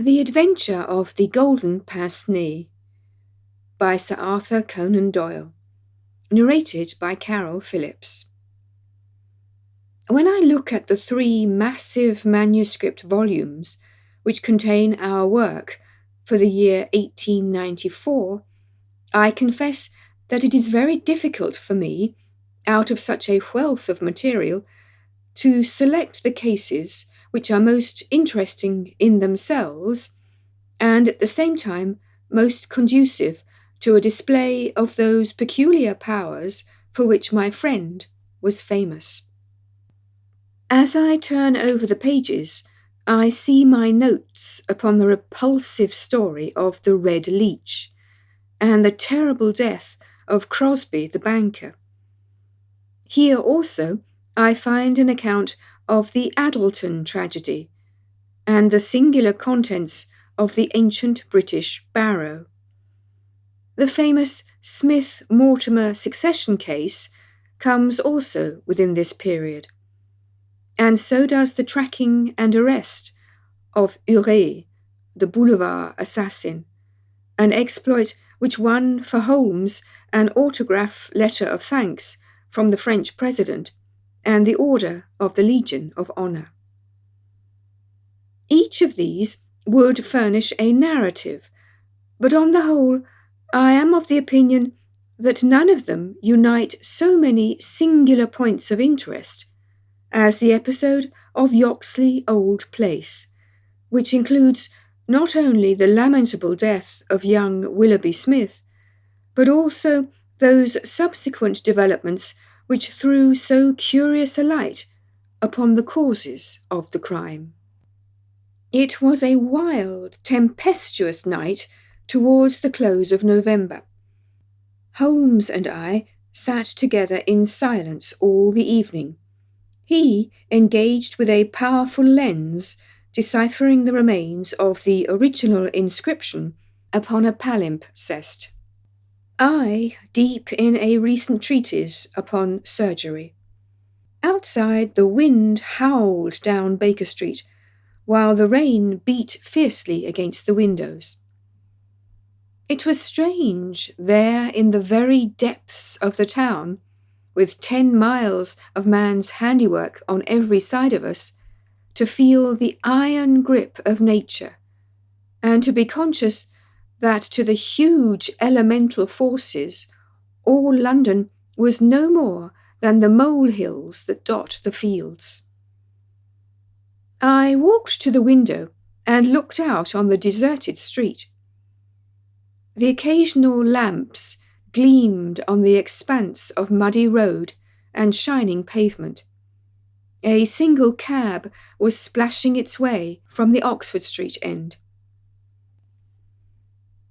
The Adventure of the Golden Pince-Nez by Sir Arthur Conan Doyle, narrated by Carol Phillips. When I look at the 3 massive manuscript volumes which contain our work for the year 1894, I confess that it is very difficult for me, out of such a wealth of material, to select the cases which are most interesting in themselves, and at the same time most conducive to a display of those peculiar powers for which my friend was famous. As I turn over the pages, I see my notes upon the repulsive story of the Red Leech, and the terrible death of Crosby the banker. Here also I find an account of the Addleton tragedy, and the singular contents of the ancient British barrow. The famous Smith-Mortimer succession case comes also within this period, and so does the tracking and arrest of Urey, the boulevard assassin, an exploit which won for Holmes an autograph letter of thanks from the French president and the Order of the Legion of Honor. Each of these would furnish a narrative, but on the whole I am of the opinion that none of them unite so many singular points of interest as the episode of Yoxley Old Place, which includes not only the lamentable death of young Willoughby Smith, but also those subsequent developments which threw so curious a light upon the causes of the crime. It was a wild, tempestuous night towards the close of November. Holmes and I sat together in silence all the evening, he engaged with a powerful lens, deciphering the remains of the original inscription upon a palimpsest. I deep in a recent treatise upon surgery. Outside, the wind howled down Baker Street, while the rain beat fiercely against the windows. It was strange, there in the very depths of the town, with 10 miles of man's handiwork on every side of us, to feel the iron grip of nature, and to be conscious that to the huge elemental forces all London was no more than the molehills that dot the fields. I walked to the window and looked out on the deserted street. The occasional lamps gleamed on the expanse of muddy road and shining pavement. A single cab was splashing its way from the Oxford Street end.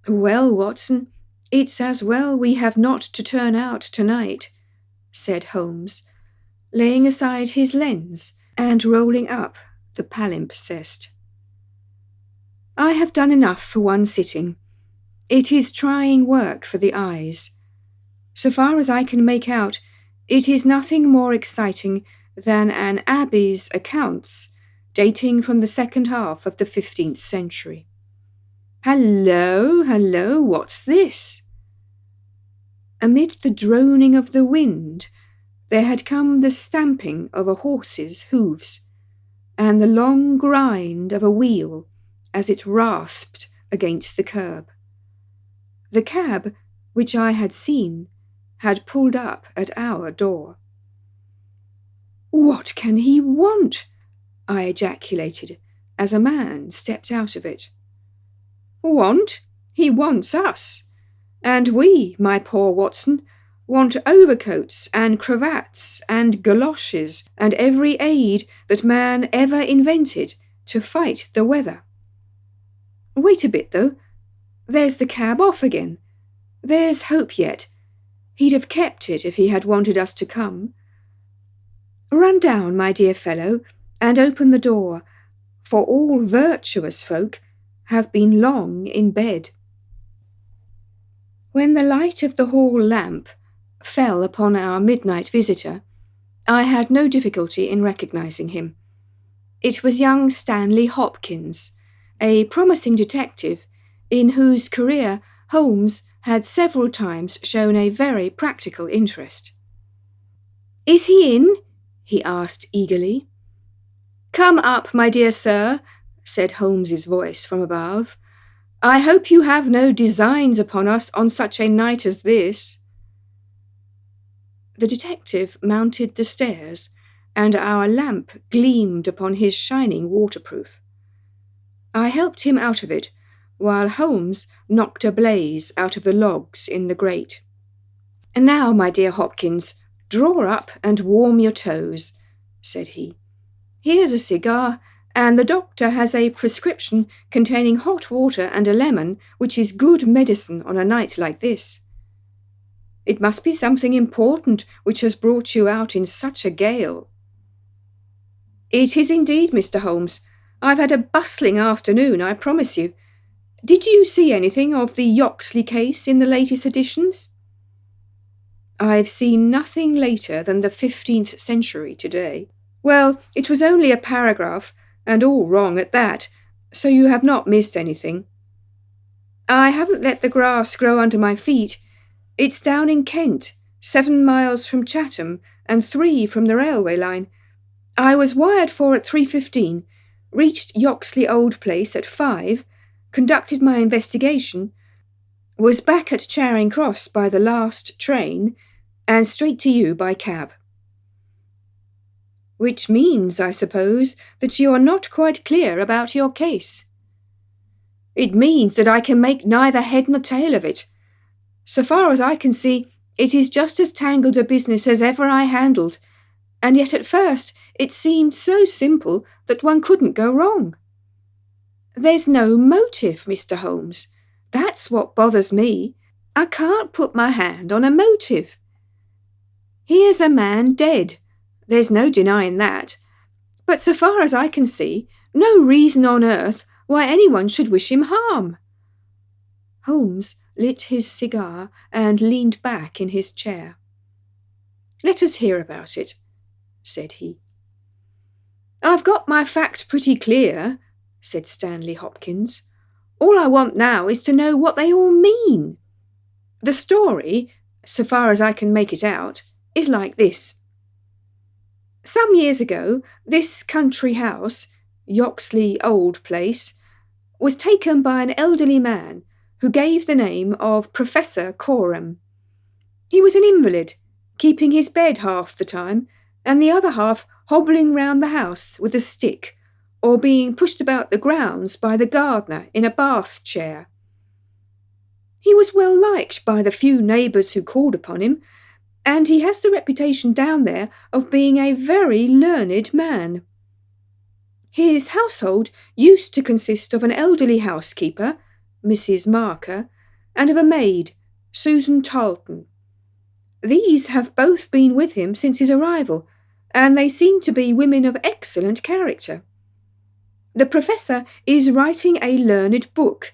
"Well, Watson, it's as well we have not to turn out tonight," said Holmes, laying aside his lens and rolling up the palimpsest. "I have done enough for one sitting. It is trying work for the eyes. So far as I can make out, it is nothing more exciting than an abbey's accounts dating from the second half of the 15th century. Hello, what's this?" Amid the droning of the wind, there had come the stamping of a horse's hoofs, and the long grind of a wheel as it rasped against the curb. The cab, which I had seen, had pulled up at our door. "What can he want?" I ejaculated, as a man stepped out of it. "Want? He wants us. And we, my poor Watson, want overcoats and cravats and galoshes and every aid that man ever invented to fight the weather. Wait a bit, though. There's the cab off again. There's hope yet. He'd have kept it if he had wanted us to come. Run down, my dear fellow, and open the door, for all virtuous folk have been long in bed." When the light of the hall lamp fell upon our midnight visitor, I had no difficulty in recognizing him. It was young Stanley Hopkins, a promising detective in whose career Holmes had several times shown a very practical interest. "Is he in?" he asked eagerly. "Come up, my dear sir," said Holmes's voice from above. "I hope you have no designs upon us on such a night as this." The detective mounted the stairs, and our lamp gleamed upon his shining waterproof. I helped him out of it, while Holmes knocked a blaze out of the logs in the grate. "Now, my dear Hopkins, draw up and warm your toes," said he. "Here's a cigar, and the doctor has a prescription containing hot water and a lemon, which is good medicine on a night like this. It must be something important which has brought you out in such a gale." "It is indeed, Mr. Holmes. I've had a bustling afternoon, I promise you. Did you see anything of the Yoxley case in the latest editions?" "I've seen nothing later than the 15th century today." "Well, it was only a paragraph, and all wrong at that, so you have not missed anything. I haven't let the grass grow under my feet. It's down in Kent, 7 miles from Chatham and 3 from the railway line. I was wired for at 3:15, reached Yoxley Old Place at 5, conducted my investigation, was back at Charing Cross by the last train, and straight to you by cab." "Which means, I suppose, that you are not quite clear about your case." "It means that I can make neither head nor tail of it. So far as I can see, it is just as tangled a business as ever I handled, and yet at first it seemed so simple that one couldn't go wrong. There's no motive, Mr. Holmes. That's what bothers me. I can't put my hand on a motive. Here's a man dead. There's no denying that. But so far as I can see, no reason on earth why anyone should wish him harm." Holmes lit his cigar and leaned back in his chair. "Let us hear about it," said he. "I've got my facts pretty clear," said Stanley Hopkins. "All I want now is to know what they all mean. The story, so far as I can make it out, is like this. Some years ago, this country house, Yoxley Old Place, was taken by an elderly man who gave the name of Professor Conan. He was an invalid, keeping his bed half the time, and the other half hobbling round the house with a stick, or being pushed about the grounds by the gardener in a bath chair. He was well liked by the few neighbours who called upon him, and he has the reputation down there of being a very learned man. His household used to consist of an elderly housekeeper, Mrs. Marker, and of a maid, Susan Tarleton. These have both been with him since his arrival, and they seem to be women of excellent character. The professor is writing a learned book,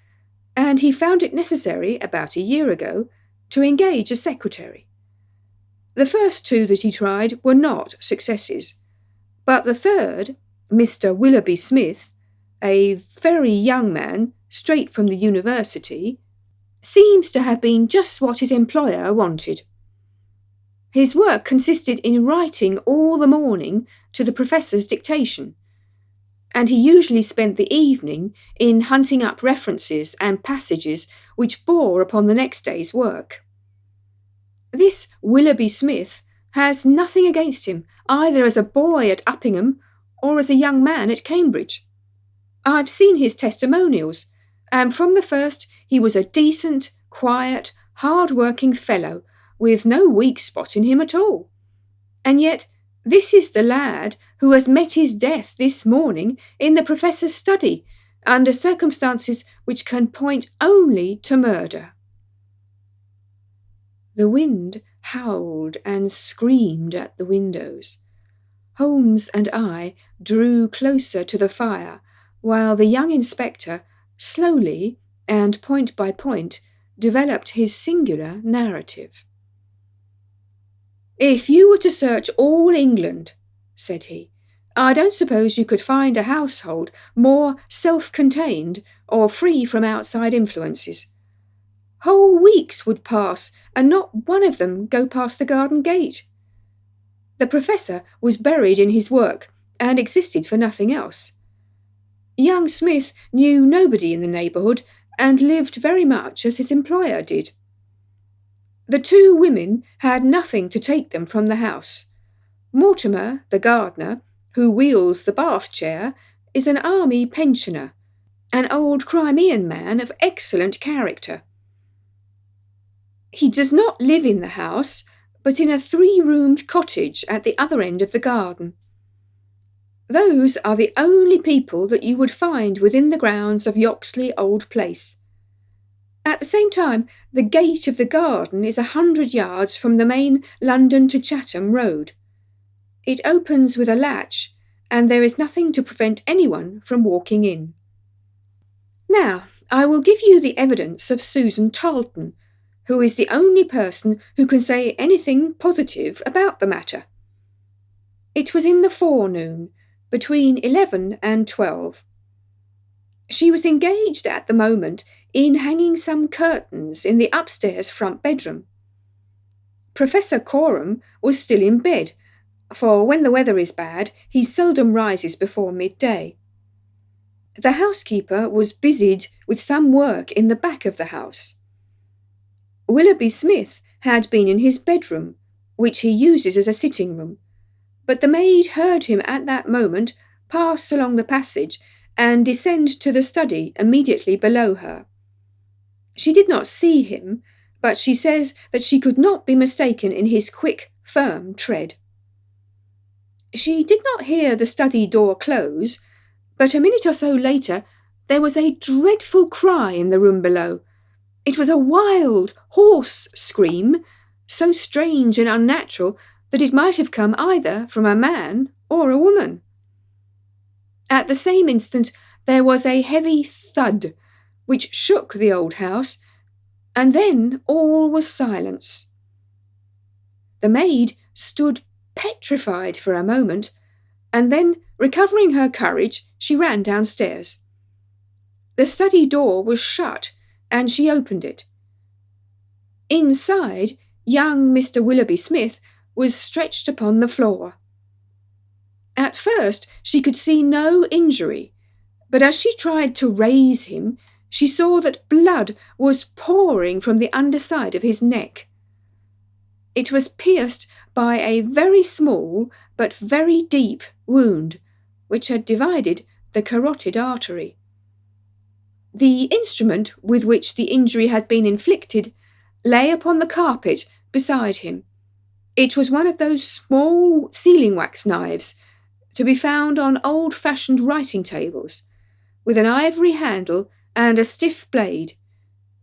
and he found it necessary, about a year ago, to engage a secretary. The first 2 that he tried were not successes, but the third, Mr. Willoughby Smith, a very young man, straight from the university, seems to have been just what his employer wanted. His work consisted in writing all the morning to the professor's dictation, and he usually spent the evening in hunting up references and passages which bore upon the next day's work. This Willoughby Smith has nothing against him, either as a boy at Uppingham or as a young man at Cambridge. I've seen his testimonials, and from the first he was a decent, quiet, hard-working fellow, with no weak spot in him at all. And yet this is the lad who has met his death this morning in the professor's study, under circumstances which can point only to murder." The wind howled and screamed at the windows. Holmes and I drew closer to the fire, while the young inspector, slowly and point by point, developed his singular narrative. "If you were to search all England," said he, I don't suppose you could find a household more self-contained or free from outside influences. Whole weeks would pass and not one of them go past the garden gate. The professor was buried in his work and existed for nothing else. Young Smith knew nobody in the neighbourhood and lived very much as his employer did. The two women had nothing to take them from the house. Mortimer, the gardener, who wheels the bath chair, is an army pensioner, an old Crimean man of excellent character. He does not live in the house, but in a 3-roomed cottage at the other end of the garden. Those are the only people that you would find within the grounds of Yoxley Old Place. At the same time, the gate of the garden is 100 yards from the main London to Chatham road. It opens with a latch, and there is nothing to prevent anyone from walking in. Now, I will give you the evidence of Susan Tarleton, who is the only person who can say anything positive about the matter. It was in the forenoon, between 11 and 12. She was engaged at the moment in hanging some curtains in the upstairs front bedroom. Professor Coram was still in bed, for when the weather is bad, he seldom rises before midday. The housekeeper was busied with some work in the back of the house. Willoughby Smith had been in his bedroom, which he uses as a sitting room, but the maid heard him at that moment pass along the passage and descend to the study immediately below her. She did not see him, but she says that she could not be mistaken in his quick, firm tread. She did not hear the study door close, but a minute or so later there was a dreadful cry in the room below. It was a wild, hoarse scream, so strange and unnatural that it might have come either from a man or a woman. At the same instant there was a heavy thud, which shook the old house, and then all was silence. The maid stood petrified for a moment, and then, recovering her courage, she ran downstairs. The study door was shut, and she opened it. Inside, young Mr. Willoughby Smith was stretched upon the floor. At first she could see no injury, but as she tried to raise him, she saw that blood was pouring from the underside of his neck. It was pierced by a very small but very deep wound, which had divided the carotid artery. The instrument with which the injury had been inflicted lay upon the carpet beside him. It was one of those small sealing-wax knives to be found on old-fashioned writing tables, with an ivory handle and a stiff blade.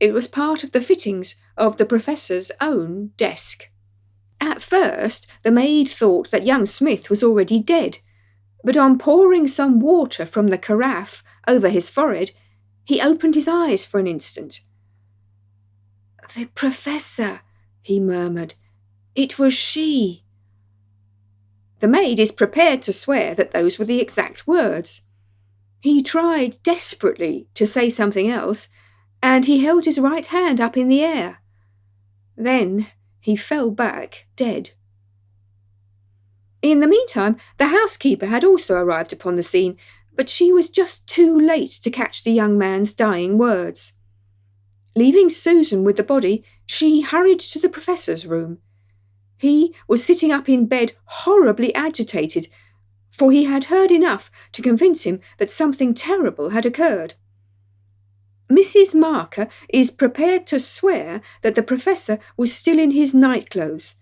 It was part of the fittings of the professor's own desk. At first, the maid thought that young Smith was already dead, but on pouring some water from the carafe over his forehead, he opened his eyes for an instant. "The professor," he murmured. "It was she." The maid is prepared to swear that those were the exact words. He tried desperately to say something else, and he held his right hand up in the air. Then he fell back dead. In the meantime, the housekeeper had also arrived upon the scene, but she was just too late to catch the young man's dying words. Leaving Susan with the body, she hurried to the professor's room. He was sitting up in bed horribly agitated, for he had heard enough to convince him that something terrible had occurred. Mrs. Marker is prepared to swear that the professor was still in his nightclothes,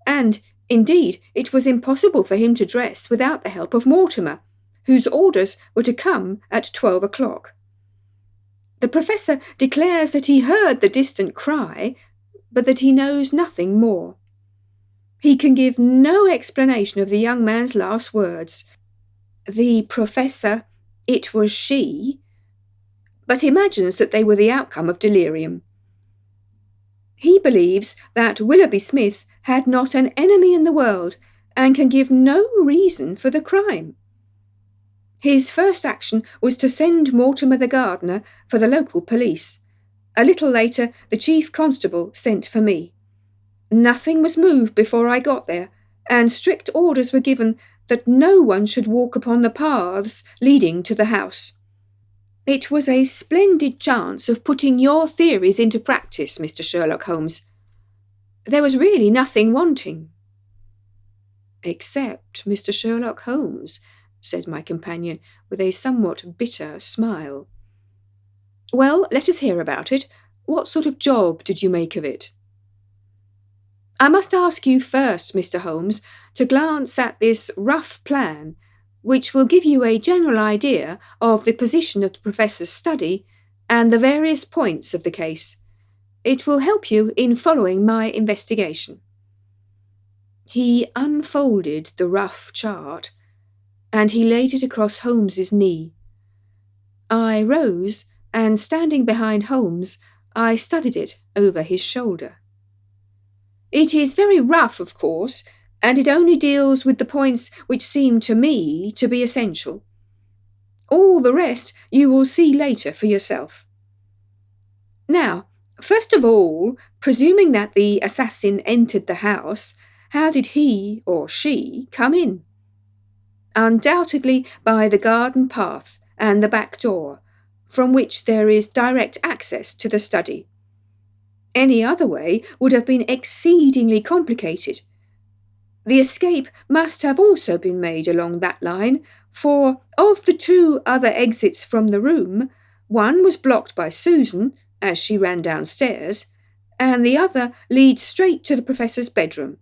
and, indeed, it was impossible for him to dress without the help of Mortimer, whose orders were to come at 12 o'clock. The professor declares that he heard the distant cry, but that he knows nothing more. He can give no explanation of the young man's last words. The professor, it was she, but imagines that they were the outcome of delirium. He believes that Willoughby Smith had not an enemy in the world and can give no reason for the crime. His first action was to send Mortimer the gardener for the local police. A little later, the chief constable sent for me. Nothing was moved before I got there, and strict orders were given that no one should walk upon the paths leading to the house. It was a splendid chance of putting your theories into practice, Mr. Sherlock Holmes. There was really nothing wanting. Except Mr. Sherlock Holmes, said my companion, with a somewhat bitter smile. Well, let us hear about it. What sort of job did you make of it? I must ask you first, Mr. Holmes, to glance at this rough plan, which will give you a general idea of the position of the Professor's study and the various points of the case. It will help you in following my investigation. He unfolded the rough chart, and he laid it across Holmes's knee. I rose, and standing behind Holmes, I studied it over his shoulder. It is very rough, of course, and it only deals with the points which seem to me to be essential. All the rest you will see later for yourself. Now, first of all, presuming that the assassin entered the house, how did he or she come in? Undoubtedly by the garden path and the back door, from which there is direct access to the study. Any other way would have been exceedingly complicated. The escape must have also been made along that line, for of the two other exits from the room, one was blocked by Susan as she ran downstairs, and the other leads straight to the Professor's bedroom.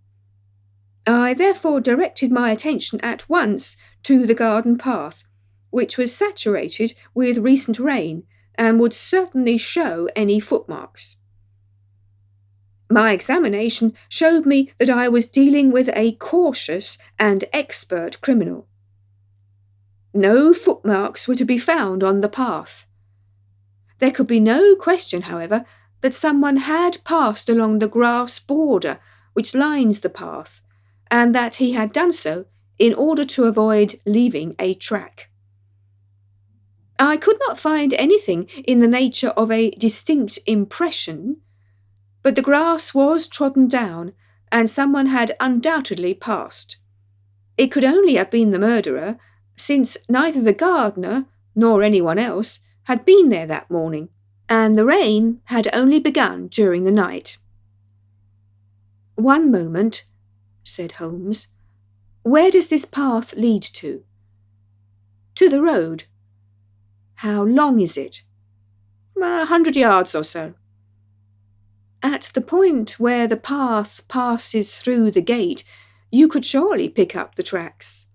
I therefore directed my attention at once to the garden path, which was saturated with recent rain and would certainly show any footmarks. My examination showed me that I was dealing with a cautious and expert criminal. No footmarks were to be found on the path. There could be no question, however, that someone had passed along the grass border which lines the path, and that he had done so in order to avoid leaving a track. I could not find anything in the nature of a distinct impression, but the grass was trodden down, and someone had undoubtedly passed. It could only have been the murderer, since neither the gardener nor anyone else had been there that morning, and the rain had only begun during the night. One moment, said Holmes. Where does this path lead to? To the road. How long is it? 100 yards or so. At the point where the path passes through the gate, you could surely pick up the tracks.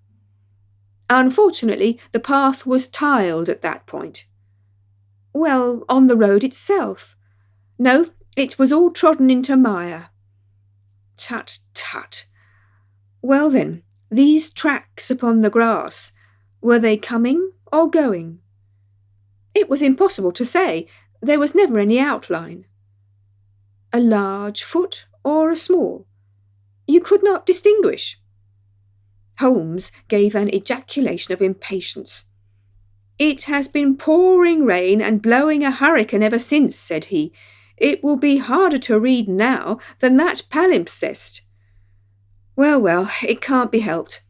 Unfortunately, the path was tiled at that point. Well, on the road itself. No, it was all trodden into mire. Tut, tut. Well then, these tracks upon the grass, were they coming or going? It was impossible to say. There was never any outline. A large foot or a small? You could not distinguish. Holmes gave an ejaculation of impatience. It has been pouring rain and blowing a hurricane ever since, said he. It will be harder to read now than that palimpsest. Well, it can't be helped.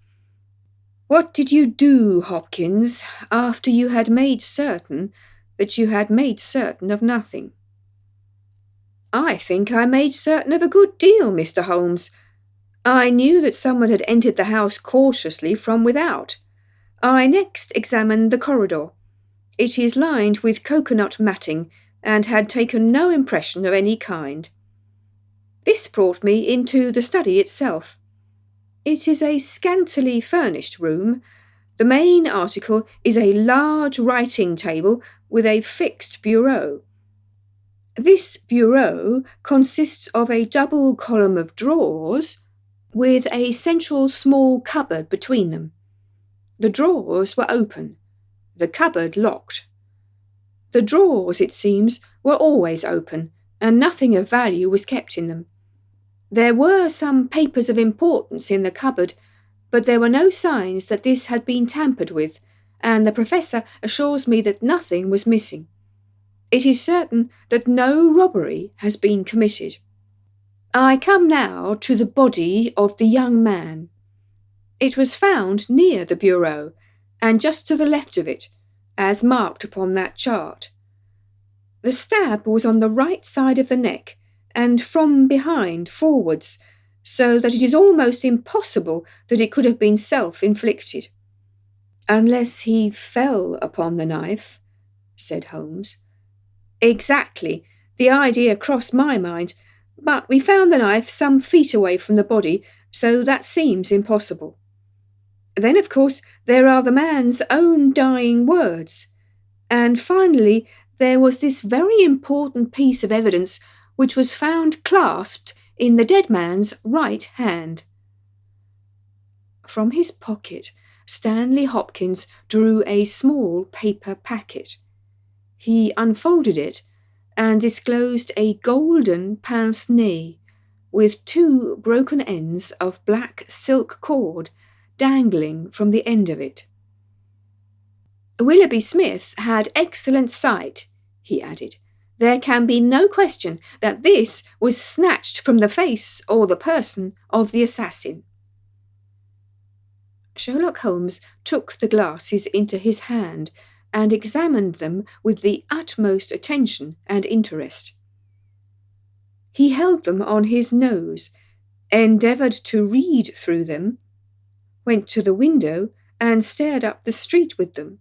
What did you do, Hopkins, after you had made certain that you had made certain of nothing? I think I made certain of a good deal, Mr. Holmes. I knew that someone had entered the house cautiously from without. I next examined the corridor. It is lined with coconut matting and had taken no impression of any kind. This brought me into the study itself. It is a scantily furnished room. The main article is a large writing table with a fixed bureau. This bureau consists of a double column of drawers with a central small cupboard between them. The drawers were open, the cupboard locked. The drawers, it seems, were always open, and nothing of value was kept in them. There were some papers of importance in the cupboard, but there were no signs that this had been tampered with, and the Professor assures me that nothing was missing. It is certain that no robbery has been committed. I come now to the body of the young man. It was found near the bureau, and just to the left of it, as marked upon that chart. The stab was on the right side of the neck, and from behind forwards, so that it is almost impossible that it could have been self-inflicted. Unless he fell upon the knife, said Holmes. Exactly. The idea crossed my mind, but we found the knife some feet away from the body, so that seems impossible. Then, of course, there are the man's own dying words. And finally, there was this very important piece of evidence which was found clasped in the dead man's right hand. From his pocket, Stanley Hopkins drew a small paper packet. He unfolded it and disclosed a golden pince-nez with 2 broken ends of black silk cord dangling from the end of it. Willoughby Smith had excellent sight, he added. There can be no question that this was snatched from the face or the person of the assassin. Sherlock Holmes took the glasses into his hand and examined them with the utmost attention and interest. He held them on his nose, endeavoured to read through them, went to the window and stared up the street with them,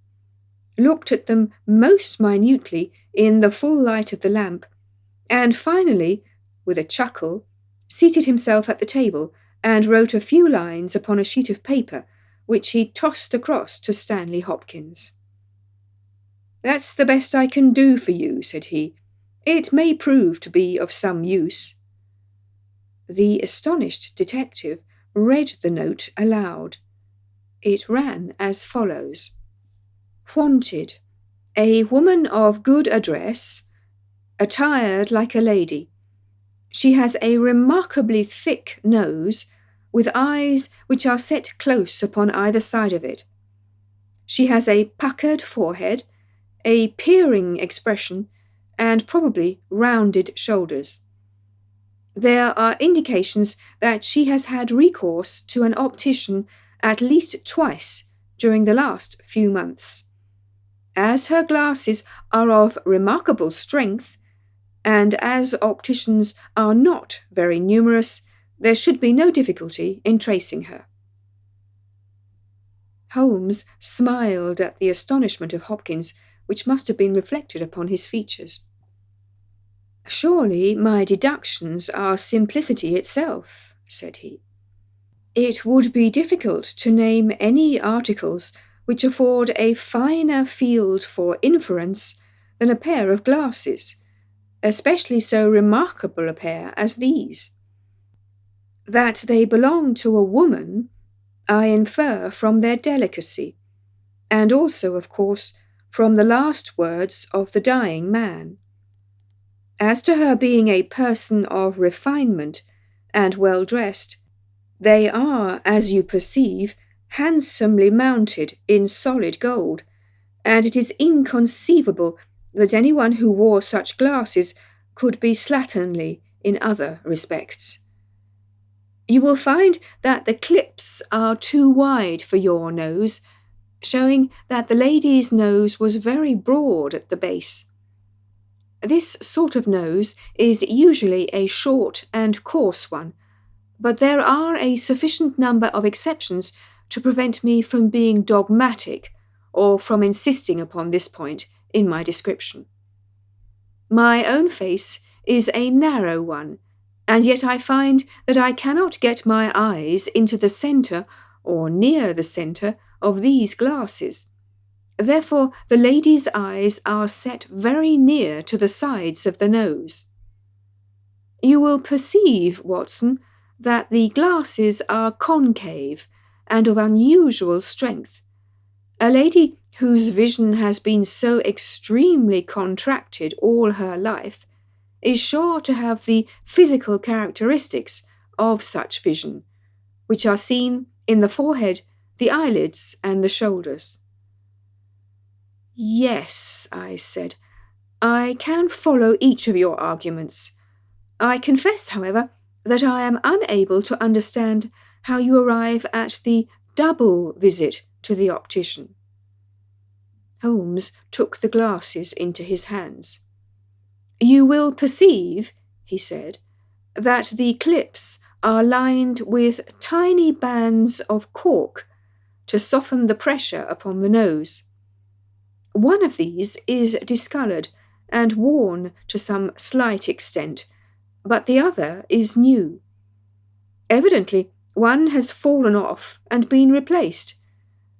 looked at them most minutely in the full light of the lamp, and finally, with a chuckle, seated himself at the table and wrote a few lines upon a sheet of paper, which he tossed across to Stanley Hopkins. "That's the best I can do for you," said he. "It may prove to be of some use." The astonished detective read the note aloud. It ran as follows. Wanted, a woman of good address, attired like a lady. She has a remarkably thick nose, with eyes which are set close upon either side of it. She has a puckered forehead, a peering expression, and probably rounded shoulders. There are indications that she has had recourse to an optician at least twice during the last few months. As her glasses are of remarkable strength, and as opticians are not very numerous, there should be no difficulty in tracing her. Holmes smiled at the astonishment of Hopkins, which must have been reflected upon his features. "Surely my deductions are simplicity itself," said he. "It would be difficult to name any articles which afford a finer field for inference than a pair of glasses, especially so remarkable a pair as these. That they belong to a woman, I infer from their delicacy, and also, of course, from the last words of the dying man. As to her being a person of refinement and well dressed, they are, as you perceive, handsomely mounted in solid gold, and it is inconceivable that anyone who wore such glasses could be slatternly in other respects. You will find that the clips are too wide for your nose, showing that the lady's nose was very broad at the base. This sort of nose is usually a short and coarse one, but there are a sufficient number of exceptions to prevent me from being dogmatic or from insisting upon this point in my description. My own face is a narrow one, and yet I find that I cannot get my eyes into the centre or near the centre of these glasses. Therefore, the lady's eyes are set very near to the sides of the nose. You will perceive, Watson, that the glasses are concave and of unusual strength. A lady whose vision has been so extremely contracted all her life is sure to have the physical characteristics of such vision, which are seen in the forehead, the eyelids, and the shoulders. Yes, I said, I can follow each of your arguments. I confess, however, that I am unable to understand how you arrive at the double visit to the optician. Holmes took the glasses into his hands. You will perceive, he said, that the clips are lined with tiny bands of cork to soften the pressure upon the nose. One of these is discoloured and worn to some slight extent, but the other is new. Evidently, one has fallen off and been replaced.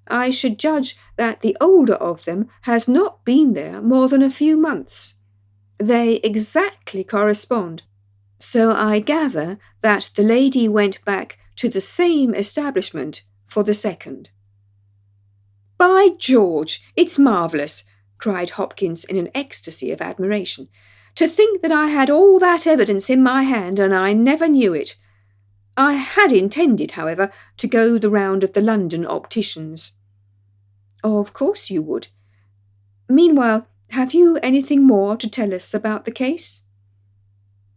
I should judge that the older of them has not been there more than a few months. They exactly correspond, so I gather that the lady went back to the same establishment for the second. By George, it's marvellous, cried Hopkins in an ecstasy of admiration. To think that I had all that evidence in my hand and I never knew it. I had intended, however, to go the round of the London opticians. Of course you would. Meanwhile, have you anything more to tell us about the case?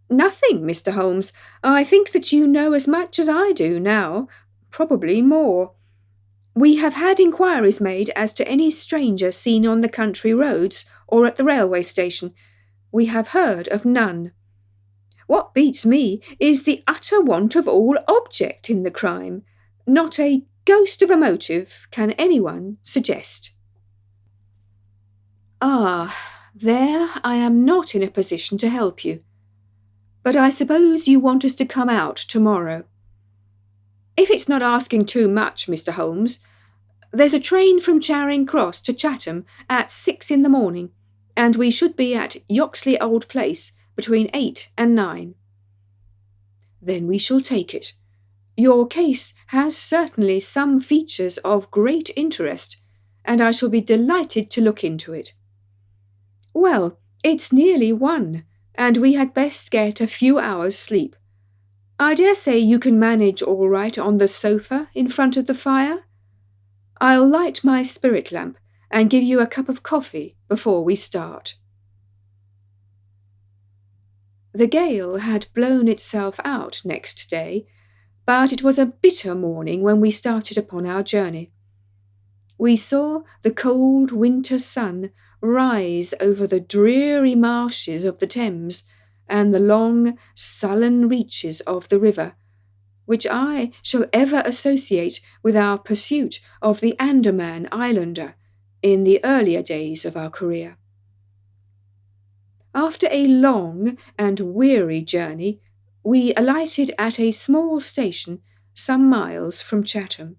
Nothing, Mr. Holmes. I think that you know as much as I do now, probably more. We have had inquiries made as to any stranger seen on the country roads or at the railway station. We have heard of none. What beats me is the utter want of all object in the crime. Not a ghost of a motive can anyone suggest. Ah, there I am not in a position to help you. But I suppose you want us to come out tomorrow. If it's not asking too much, Mr. Holmes, there's a train from Charing Cross to Chatham at 6 in the morning, and we should be at Yoxley Old Place between 8 and 9. Then we shall take it. Your case has certainly some features of great interest, and I shall be delighted to look into it. Well, it's nearly 1, and we had best get a few hours' sleep. I dare say you can manage all right on the sofa in front of the fire. I'll light my spirit lamp and give you a cup of coffee before we start. The gale had blown itself out next day, but it was a bitter morning when we started upon our journey. We saw the cold winter sun rise over the dreary marshes of the Thames and the long, sullen reaches of the river, which I shall ever associate with our pursuit of the Andaman Islander in the earlier days of our career. After a long and weary journey, we alighted at a small station some miles from Chatham.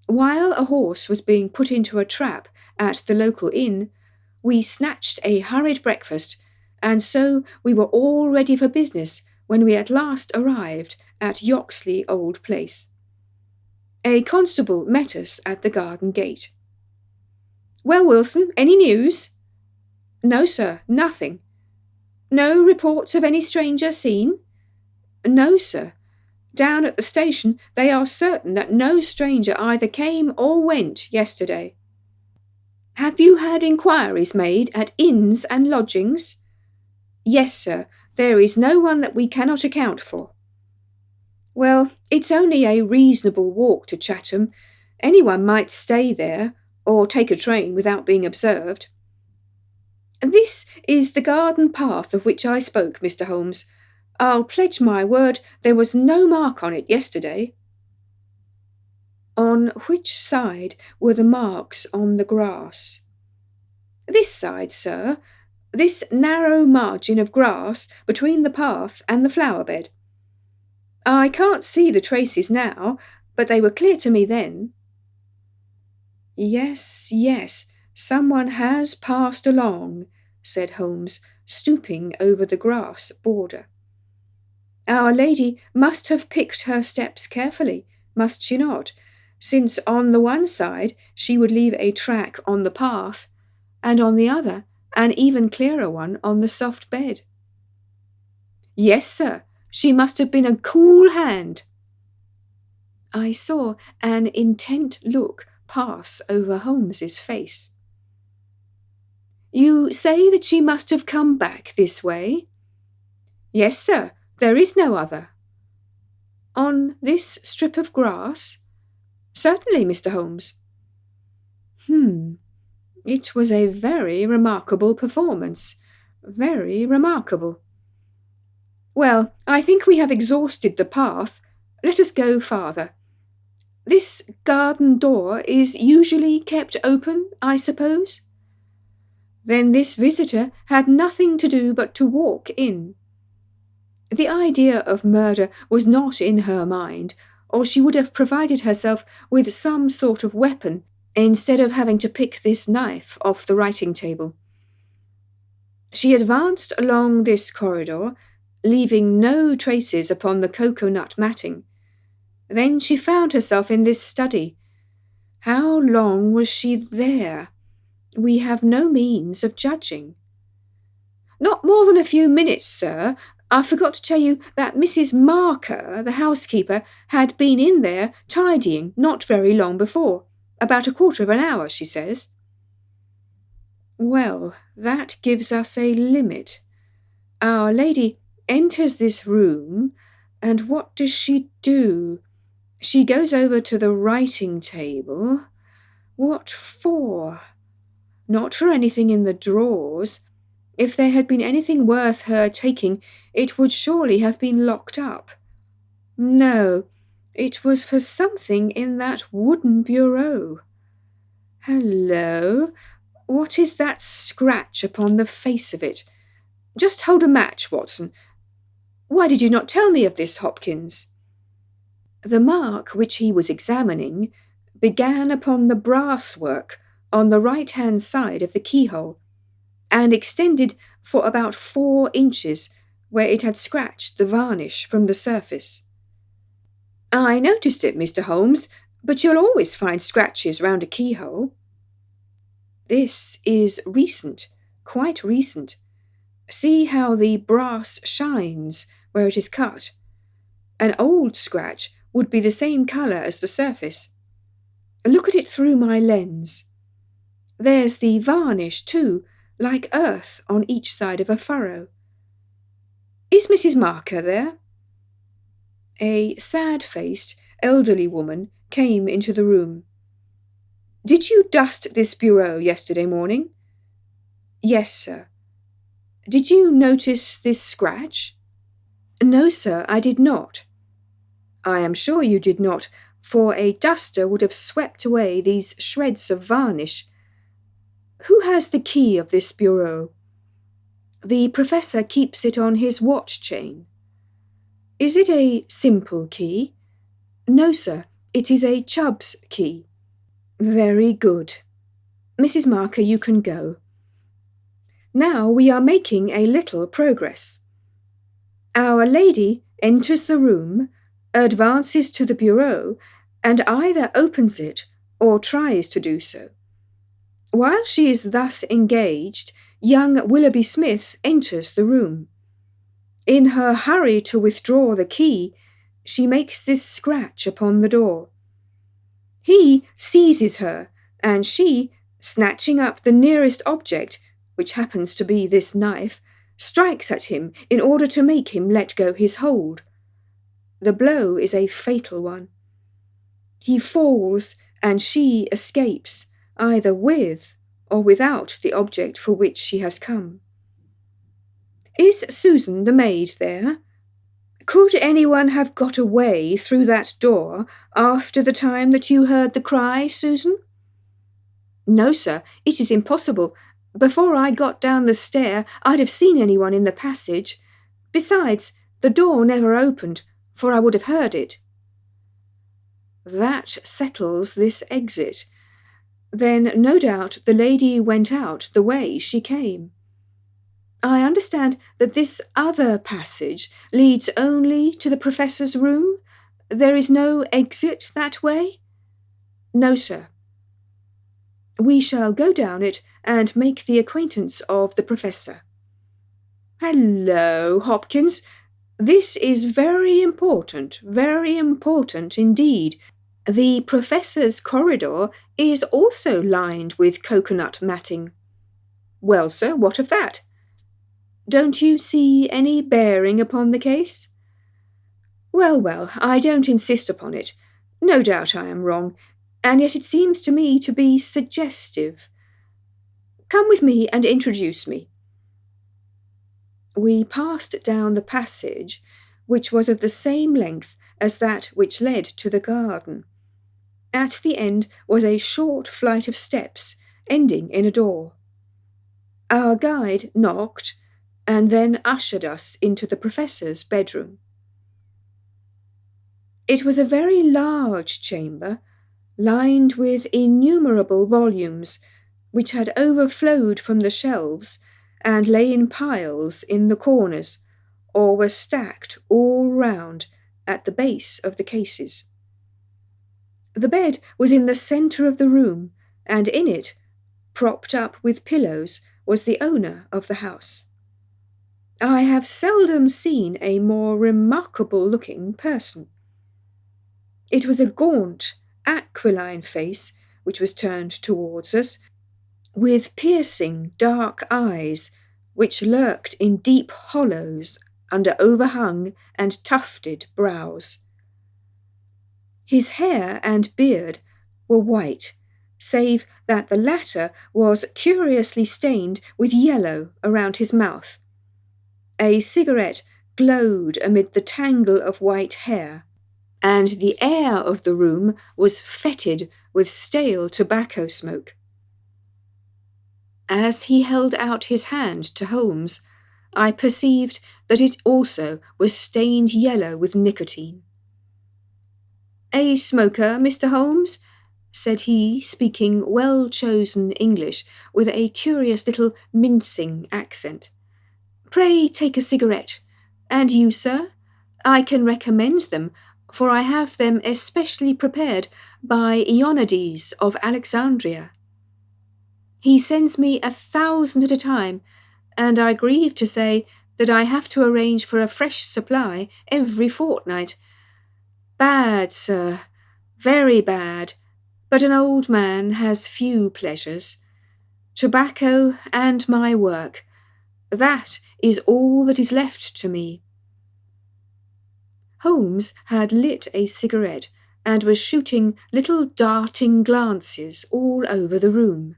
While a horse was being put into a trap at the local inn, we snatched a hurried breakfast, and so we were all ready for business when we at last arrived at Yoxley Old Place. A constable met us at the garden gate. Well, Wilson, any news? No, sir, nothing. No reports of any stranger seen? No, sir. Down at the station they are certain that no stranger either came or went yesterday. Have you had inquiries made at inns and lodgings? Yes, sir. There is no one that we cannot account for. Well, it's only a reasonable walk to Chatham. Anyone might stay there, or take a train without being observed. This is the garden path of which I spoke, Mr. Holmes. I'll pledge my word there was no mark on it yesterday. On which side were the marks on the grass? This side, sir. This narrow margin of grass between the path and the flower bed. I can't see the traces now, but they were clear to me then. Yes, someone has passed along, said Holmes, stooping over the grass border. Our lady must have picked her steps carefully, must she not, since on the one side she would leave a track on the path, and on the other an even clearer one on the soft bed. Yes, sir, she must have been a cool hand. I saw an intent look pass over Holmes's face. You say that she must have come back this way? Yes, sir, there is no other. On this strip of grass? Certainly, Mr. Holmes. It was a very remarkable performance. Very remarkable. Well, I think we have exhausted the path. Let us go farther. This garden door is usually kept open, I suppose? Then this visitor had nothing to do but to walk in. The idea of murder was not in her mind, or she would have provided herself with some sort of weapon instead of having to pick this knife off the writing table. She advanced along this corridor, leaving no traces upon the cocoa-nut matting. Then she found herself in this study. How long was she there? We have no means of judging. Not more than a few minutes, sir. I forgot to tell you that Mrs. Marker, the housekeeper, had been in there tidying not very long before. About a quarter of an hour, she says. Well, that gives us a limit. Our lady enters this room, and what does she do? She goes over to the writing table. What for? Not for anything in the drawers. If there had been anything worth her taking, it would surely have been locked up. No, it was for something in that wooden bureau. Hello, what is that scratch upon the face of it? Just hold a match, Watson. Why did you not tell me of this, Hopkins? The mark which he was examining began upon the brasswork on the right-hand side of the keyhole, and extended for about 4 inches, where it had scratched the varnish from the surface. I noticed it, Mr. Holmes, but you'll always find scratches round a keyhole. This is recent, quite recent. See how the brass shines where it is cut. An old scratch would be the same colour as the surface. Look at it through my lens. There's the varnish, too, like earth on each side of a furrow. Is Mrs. Marker there? A sad-faced, elderly woman came into the room. Did you dust this bureau yesterday morning? Yes, sir. Did you notice this scratch? No, sir, I did not. I am sure you did not, for a duster would have swept away these shreds of varnish. Who has the key of this bureau? The professor keeps it on his watch chain. Is it a simple key? No, sir, it is a Chubb's key. Very good. Mrs. Marker, you can go. Now we are making a little progress. Our lady enters the room, advances to the bureau, and either opens it or tries to do so. While she is thus engaged, young Willoughby Smith enters the room. In her hurry to withdraw the key, she makes this scratch upon the door. He seizes her, and she, snatching up the nearest object, which happens to be this knife, strikes at him in order to make him let go his hold. The blow is a fatal one. He falls, and she escapes, either with or without the object for which she has come. Is Susan the maid there? Could anyone have got away through that door after the time that you heard the cry, Susan? No, sir, it is impossible. Before I got down the stair, I'd have seen anyone in the passage. Besides, the door never opened, for I would have heard it. That settles this exit. Then, no doubt, the lady went out the way she came. I understand that this other passage leads only to the professor's room? There is no exit that way? No, sir. We shall go down it and make the acquaintance of the professor. Hello, Hopkins. This is very important indeed. The professor's corridor is also lined with coconut matting. Well, sir, what of that? Don't you see any bearing upon the case? Well, well, I don't insist upon it. No doubt I am wrong, and yet it seems to me to be suggestive. Come with me and introduce me. We passed down the passage, which was of the same length as that which led to the garden. At the end was a short flight of steps, ending in a door. Our guide knocked, and then ushered us into the professor's bedroom. It was a very large chamber, lined with innumerable volumes, which had overflowed from the shelves and lay in piles in the corners, or were stacked all round at the base of the cases. The bed was in the centre of the room, and in it, propped up with pillows, was the owner of the house. I have seldom seen a more remarkable-looking person. It was a gaunt, aquiline face which was turned towards us, with piercing dark eyes which lurked in deep hollows under overhung and tufted brows. His hair and beard were white, save that the latter was curiously stained with yellow around his mouth. A cigarette glowed amid the tangle of white hair, and the air of the room was fetid with stale tobacco smoke. As he held out his hand to Holmes, I perceived that it also was stained yellow with nicotine. "A smoker, Mr. Holmes?" said he, speaking well-chosen English with a curious little mincing accent. "Pray take a cigarette. And you, sir? I can recommend them, for I have them especially prepared by Ionides of Alexandria. He sends me 1,000 at a time, and I grieve to say that I have to arrange for a fresh supply every fortnight. Bad, sir, very bad, but an old man has few pleasures. Tobacco and my work, that is all that is left to me." Holmes had lit a cigarette and was shooting little darting glances all over the room.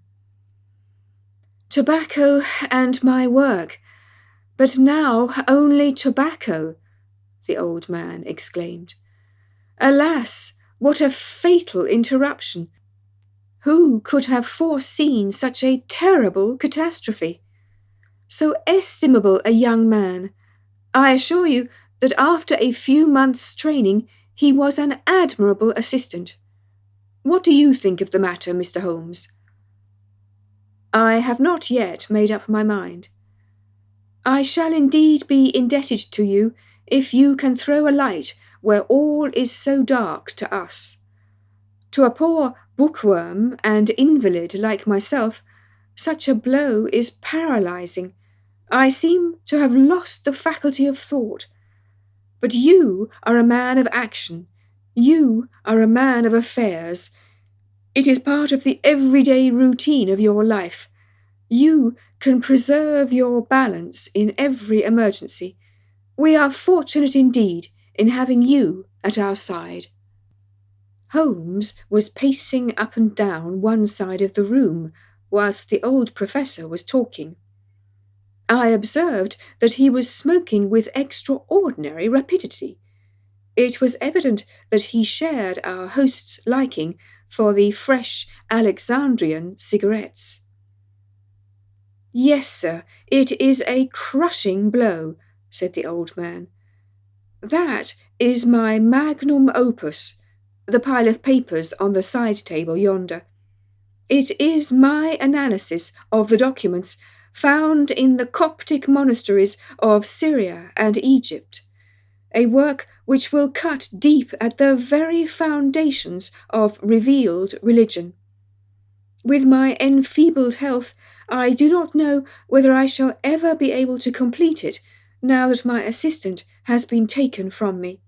"Tobacco and my work, but now only tobacco," the old man exclaimed. "Alas, what a fatal interruption! Who could have foreseen such a terrible catastrophe? So estimable a young man, I assure you that after a few months' training he was an admirable assistant. What do you think of the matter, Mr. Holmes?" "I have not yet made up my mind." "I shall indeed be indebted to you if you can throw a light where all is so dark to us. To a poor bookworm and invalid like myself, such a blow is paralyzing. I seem to have lost the faculty of thought. But you are a man of action. You are a man of affairs. It is part of the everyday routine of your life. You can preserve your balance in every emergency. We are fortunate indeed in having you at our side." Holmes was pacing up and down one side of the room whilst the old professor was talking. I observed that he was smoking with extraordinary rapidity. It was evident that he shared our host's liking for the fresh Alexandrian cigarettes. "Yes, sir, it is a crushing blow," said the old man. "That is my magnum opus, the pile of papers on the side table yonder. It is my analysis of the documents found in the Coptic monasteries of Syria and Egypt, a work which will cut deep at the very foundations of revealed religion. With my enfeebled health, I do not know whether I shall ever be able to complete it now that my assistant has been taken from me."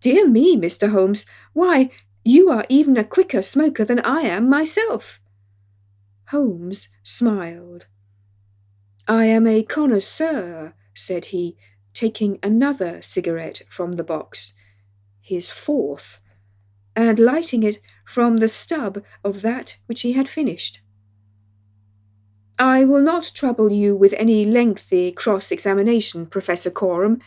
"Dear me, Mr. Holmes, why, you are even a quicker smoker than I am myself." Holmes smiled. "I am a connoisseur," said he, taking another cigarette from the box, his fourth, and lighting it from the stub of that which he had finished. "I will not trouble you with any lengthy cross-examination, Professor Coram,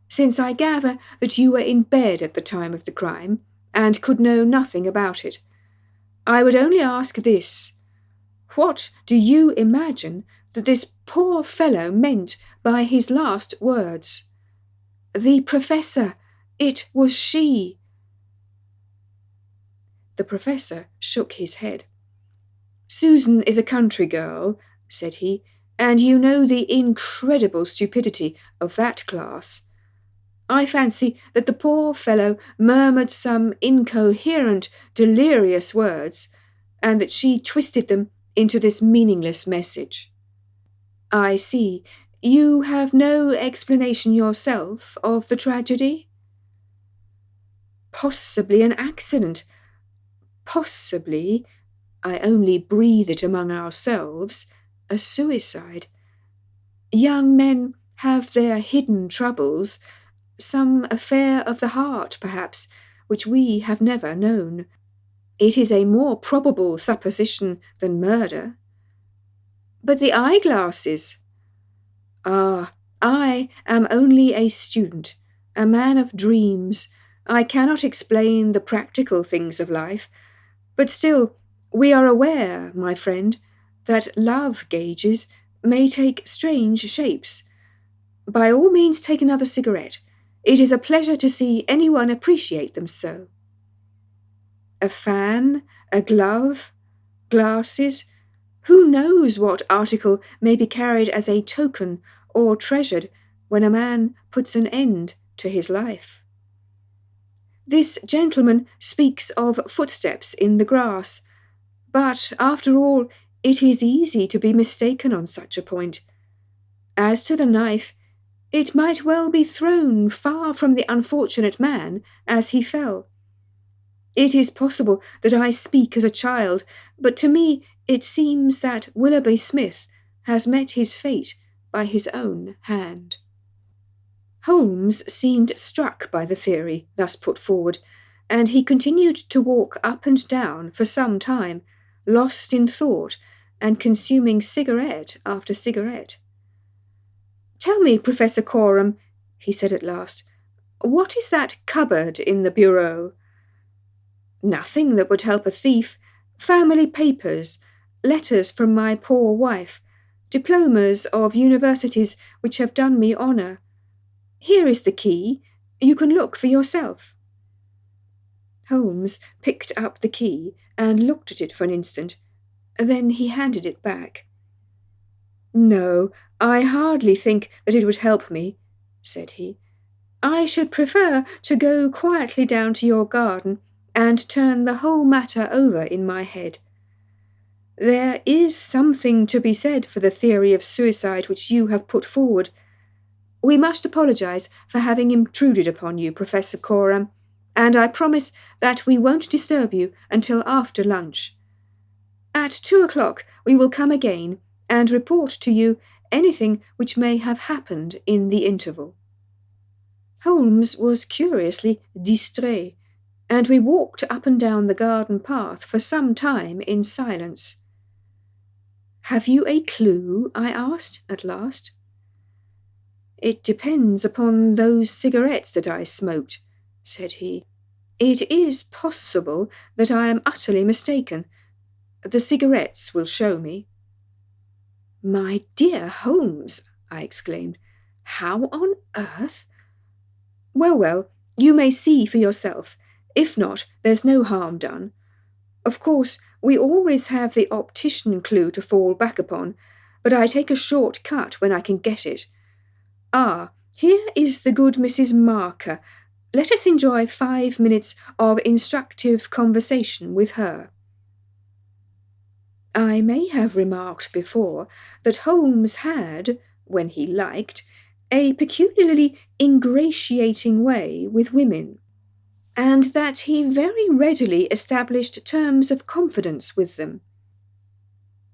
since I gather that you were in bed at the time of the crime, and could know nothing about it. I would only ask this. What do you imagine that this poor fellow meant by his last words? The Professor! It was she!" The Professor shook his head. "Susan is a country girl," said he, "and you know the incredible stupidity of that class. I fancy that the poor fellow murmured some incoherent, delirious words, and that she twisted them into this meaningless message." "I see. You have no explanation yourself of the tragedy?" "Possibly an accident. Possibly, I only breathe it among ourselves, a suicide. Young men have their hidden troubles, some affair of the heart, perhaps, which we have never known. It is a more probable supposition than murder." "But the eyeglasses?" "Ah, I am only a student, a man of dreams. I cannot explain the practical things of life. But still, we are aware, my friend, that love gauges may take strange shapes. By all means take another cigarette. It is a pleasure to see anyone appreciate them so." A fan, a glove, glasses. Who knows what article may be carried as a token or treasured when a man puts an end to his life? "This gentleman speaks of footsteps in the grass, but after all, it is easy to be mistaken on such a point. As to the knife, it might well be thrown far from the unfortunate man as he fell. It is possible that I speak as a child, but to me it seems that Willoughby Smith has met his fate by his own hand." Holmes seemed struck by the theory thus put forward, and he continued to walk up and down for some time, lost in thought and consuming cigarette after cigarette. "Tell me, Professor Coram," he said at last, "what is that cupboard in the bureau?" "Nothing that would help a thief. Family papers, letters from my poor wife, diplomas of universities which have done me honour. Here is the key. You can look for yourself." Holmes picked up the key and looked at it for an instant. Then he handed it back. "No, I hardly think that it would help me," said he. "I should prefer to go quietly down to your garden and turn the whole matter over in my head. There is something to be said for the theory of suicide which you have put forward. We must apologize for having intruded upon you, Professor Coram, and I promise that we won't disturb you until after lunch. At 2 o'clock we will come again and report to you anything which may have happened in the interval." Holmes was curiously distrait, and we walked up and down the garden path for some time in silence. "Have you a clue?" I asked at last. "It depends upon those cigarettes that I smoked," said he. "It is possible that I am utterly mistaken. The cigarettes will show me." "My dear Holmes," I exclaimed, "how on earth—" Well, you may see for yourself. If not, there's no harm done. Of course, we always have the optician clue to fall back upon, but I take a short cut when I can get it. Ah, here is the good Mrs. Marker. Let us enjoy 5 minutes of instructive conversation with her." I may have remarked before that Holmes had, when he liked, a peculiarly ingratiating way with women, and that he very readily established terms of confidence with them.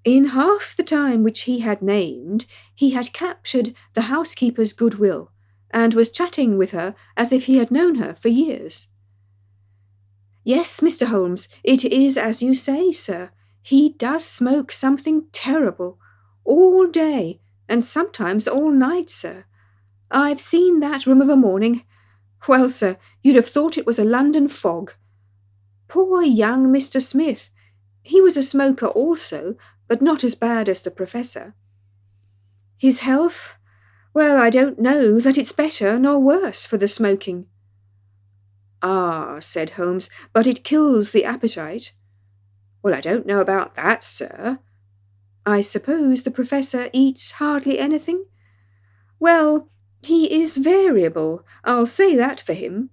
In half the time which he had named, he had captured the housekeeper's goodwill, and was chatting with her as if he had known her for years. "Yes, Mr. Holmes, it is as you say, sir. He does smoke something terrible, all day, and sometimes all night, sir. I've seen that room of a morning. Well, sir, you'd have thought it was a London fog. Poor young Mr. Smith. He was a smoker also, but not as bad as the Professor. His health? Well, I don't know that it's better nor worse for the smoking." "Ah," said Holmes, "but it kills the appetite." "Well, I don't know about that, sir." "I suppose the Professor eats hardly anything?" "Well, he is variable, I'll say that for him."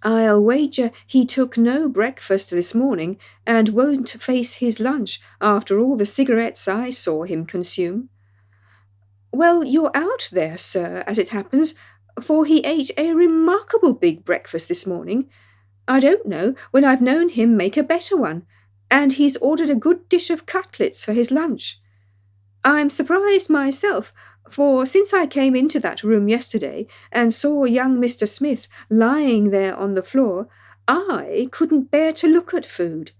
"I'll wager he took no breakfast this morning, and won't face his lunch after all the cigarettes I saw him consume." "Well, you're out there, sir, as it happens, for he ate a remarkable big breakfast this morning. I don't know when I've known him make a better one, and he's ordered a good dish of cutlets for his lunch. I'm surprised myself, for since I came into that room yesterday and saw young Mr. Smith lying there on the floor, I couldn't bear to look at food.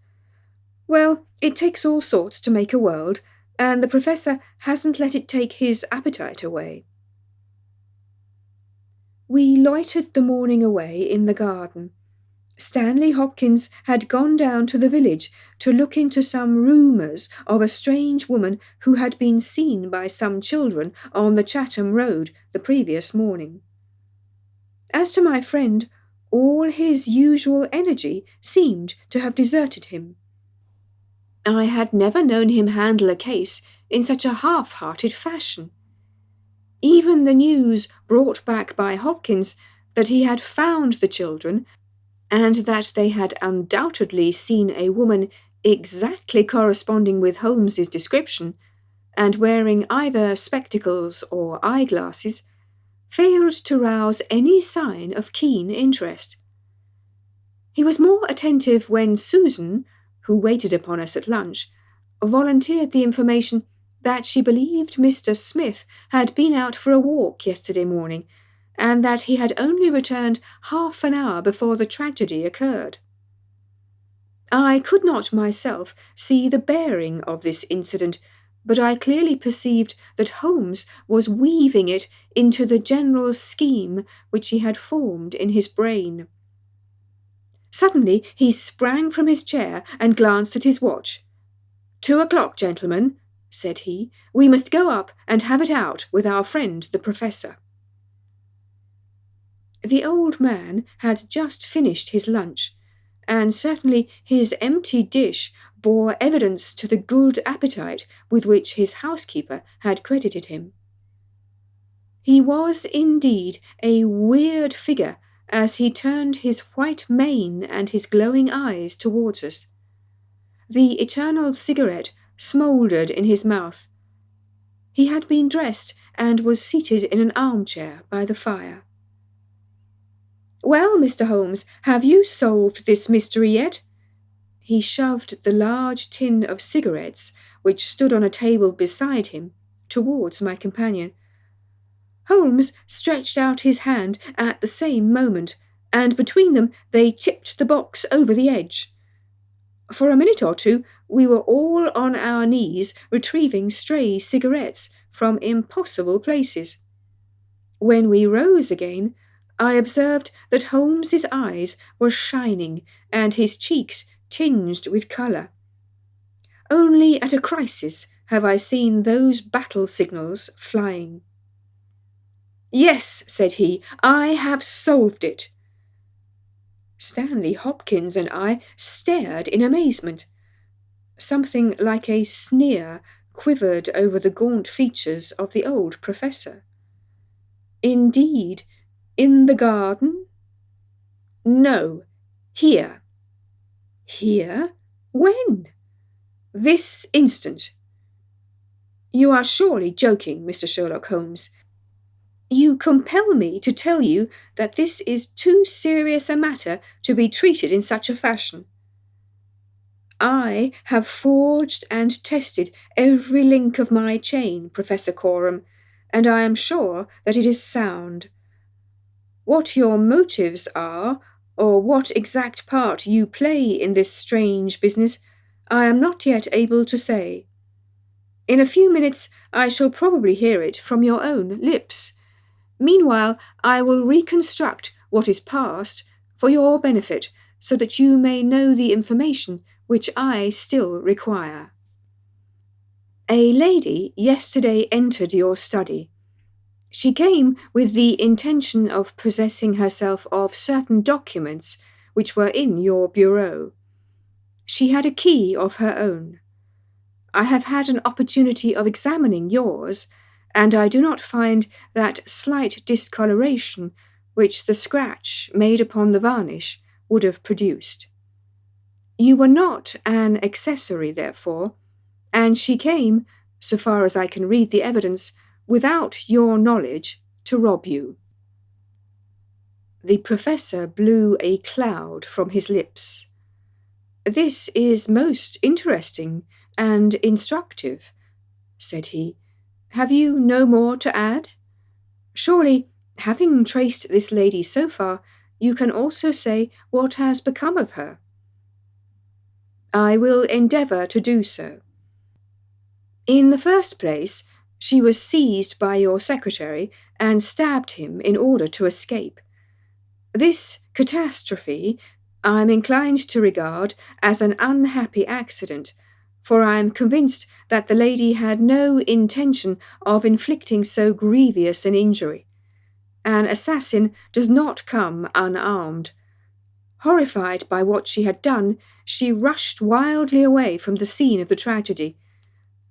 Well, it takes all sorts to make a world, and the Professor hasn't let it take his appetite away." We loitered the morning away in the garden. Stanley Hopkins had gone down to the village to look into some rumours of a strange woman who had been seen by some children on the Chatham Road the previous morning. As to my friend, all his usual energy seemed to have deserted him. I had never known him handle a case in such a half-hearted fashion. Even the news brought back by Hopkins that he had found the children, and that they had undoubtedly seen a woman exactly corresponding with Holmes's description, and wearing either spectacles or eyeglasses, failed to rouse any sign of keen interest. He was more attentive when Susan, who waited upon us at lunch, volunteered the information that she believed Mr. Smith had been out for a walk yesterday morning, and that he had only returned half an hour before the tragedy occurred. I could not myself see the bearing of this incident, but I clearly perceived that Holmes was weaving it into the general scheme which he had formed in his brain. Suddenly he sprang from his chair and glanced at his watch. 2 o'clock, gentlemen," said he. "We must go up and have it out with our friend the Professor." The old man had just finished his lunch, and certainly his empty dish bore evidence to the good appetite with which his housekeeper had credited him. He was indeed a weird figure as he turned his white mane and his glowing eyes towards us. The eternal cigarette smouldered in his mouth. He had been dressed and was seated in an armchair by the fire. "Well, Mr. Holmes, have you solved this mystery yet?" He shoved the large tin of cigarettes, which stood on a table beside him, towards my companion. Holmes stretched out his hand at the same moment, and between them they tipped the box over the edge. For a minute or two we were all on our knees retrieving stray cigarettes from impossible places. When we rose again, I observed that Holmes's eyes were shining and his cheeks tinged with colour. Only at a crisis have I seen those battle signals flying. "Yes," said he, "I have solved it." Stanley Hopkins and I stared in amazement. Something like a sneer quivered over the gaunt features of the old Professor. "Indeed, in the garden?" "No, here." "Here? When?" "This instant." "You are surely joking, Mr. Sherlock Holmes. You compel me to tell you that this is too serious a matter to be treated in such a fashion." I have forged and tested every link of my chain, Professor Coram, and I am sure that it is sound. What your motives are, or what exact part you play in this strange business, I am not yet able to say. In a few minutes I shall probably hear it from your own lips. Meanwhile, I will reconstruct what is past for your benefit, so that you may know the information which I still require. A lady yesterday entered your study. She came with the intention of possessing herself of certain documents which were in your bureau. She had a key of her own. I have had an opportunity of examining yours, and I do not find that slight discoloration which the scratch made upon the varnish would have produced. You were not an accessory, therefore, and she came, so far as I can read the evidence, without your knowledge, to rob you. The professor blew a cloud from his lips. This is most interesting and instructive, said he. Have you no more to add? Surely, having traced this lady so far, you can also say what has become of her. I will endeavour to do so. In the first place, she was seized by your secretary and stabbed him in order to escape. This catastrophe I am inclined to regard as an unhappy accident, for I am convinced that the lady had no intention of inflicting so grievous an injury. An assassin does not come unarmed. Horrified by what she had done, she rushed wildly away from the scene of the tragedy.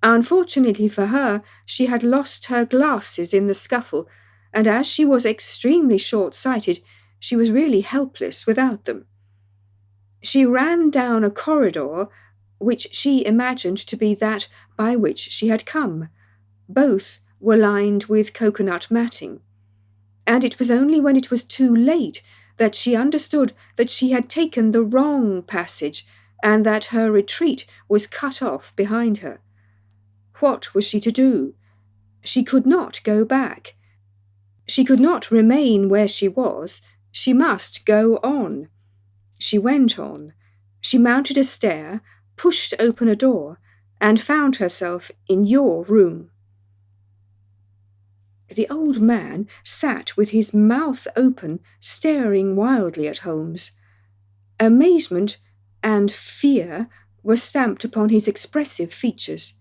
Unfortunately for her, she had lost her glasses in the scuffle, and as she was extremely short-sighted, she was really helpless without them. She ran down a corridor which she imagined to be that by which she had come. Both were lined with coconut matting, and it was only when it was too late that she understood that she had taken the wrong passage and that her retreat was cut off behind her. What was she to do? She could not go back. She could not remain where she was. She must go on. She went on. She mounted a stair, pushed open a door, and found herself in your room. The old man sat with his mouth open, staring wildly at Holmes. Amazement and fear were stamped upon his expressive features.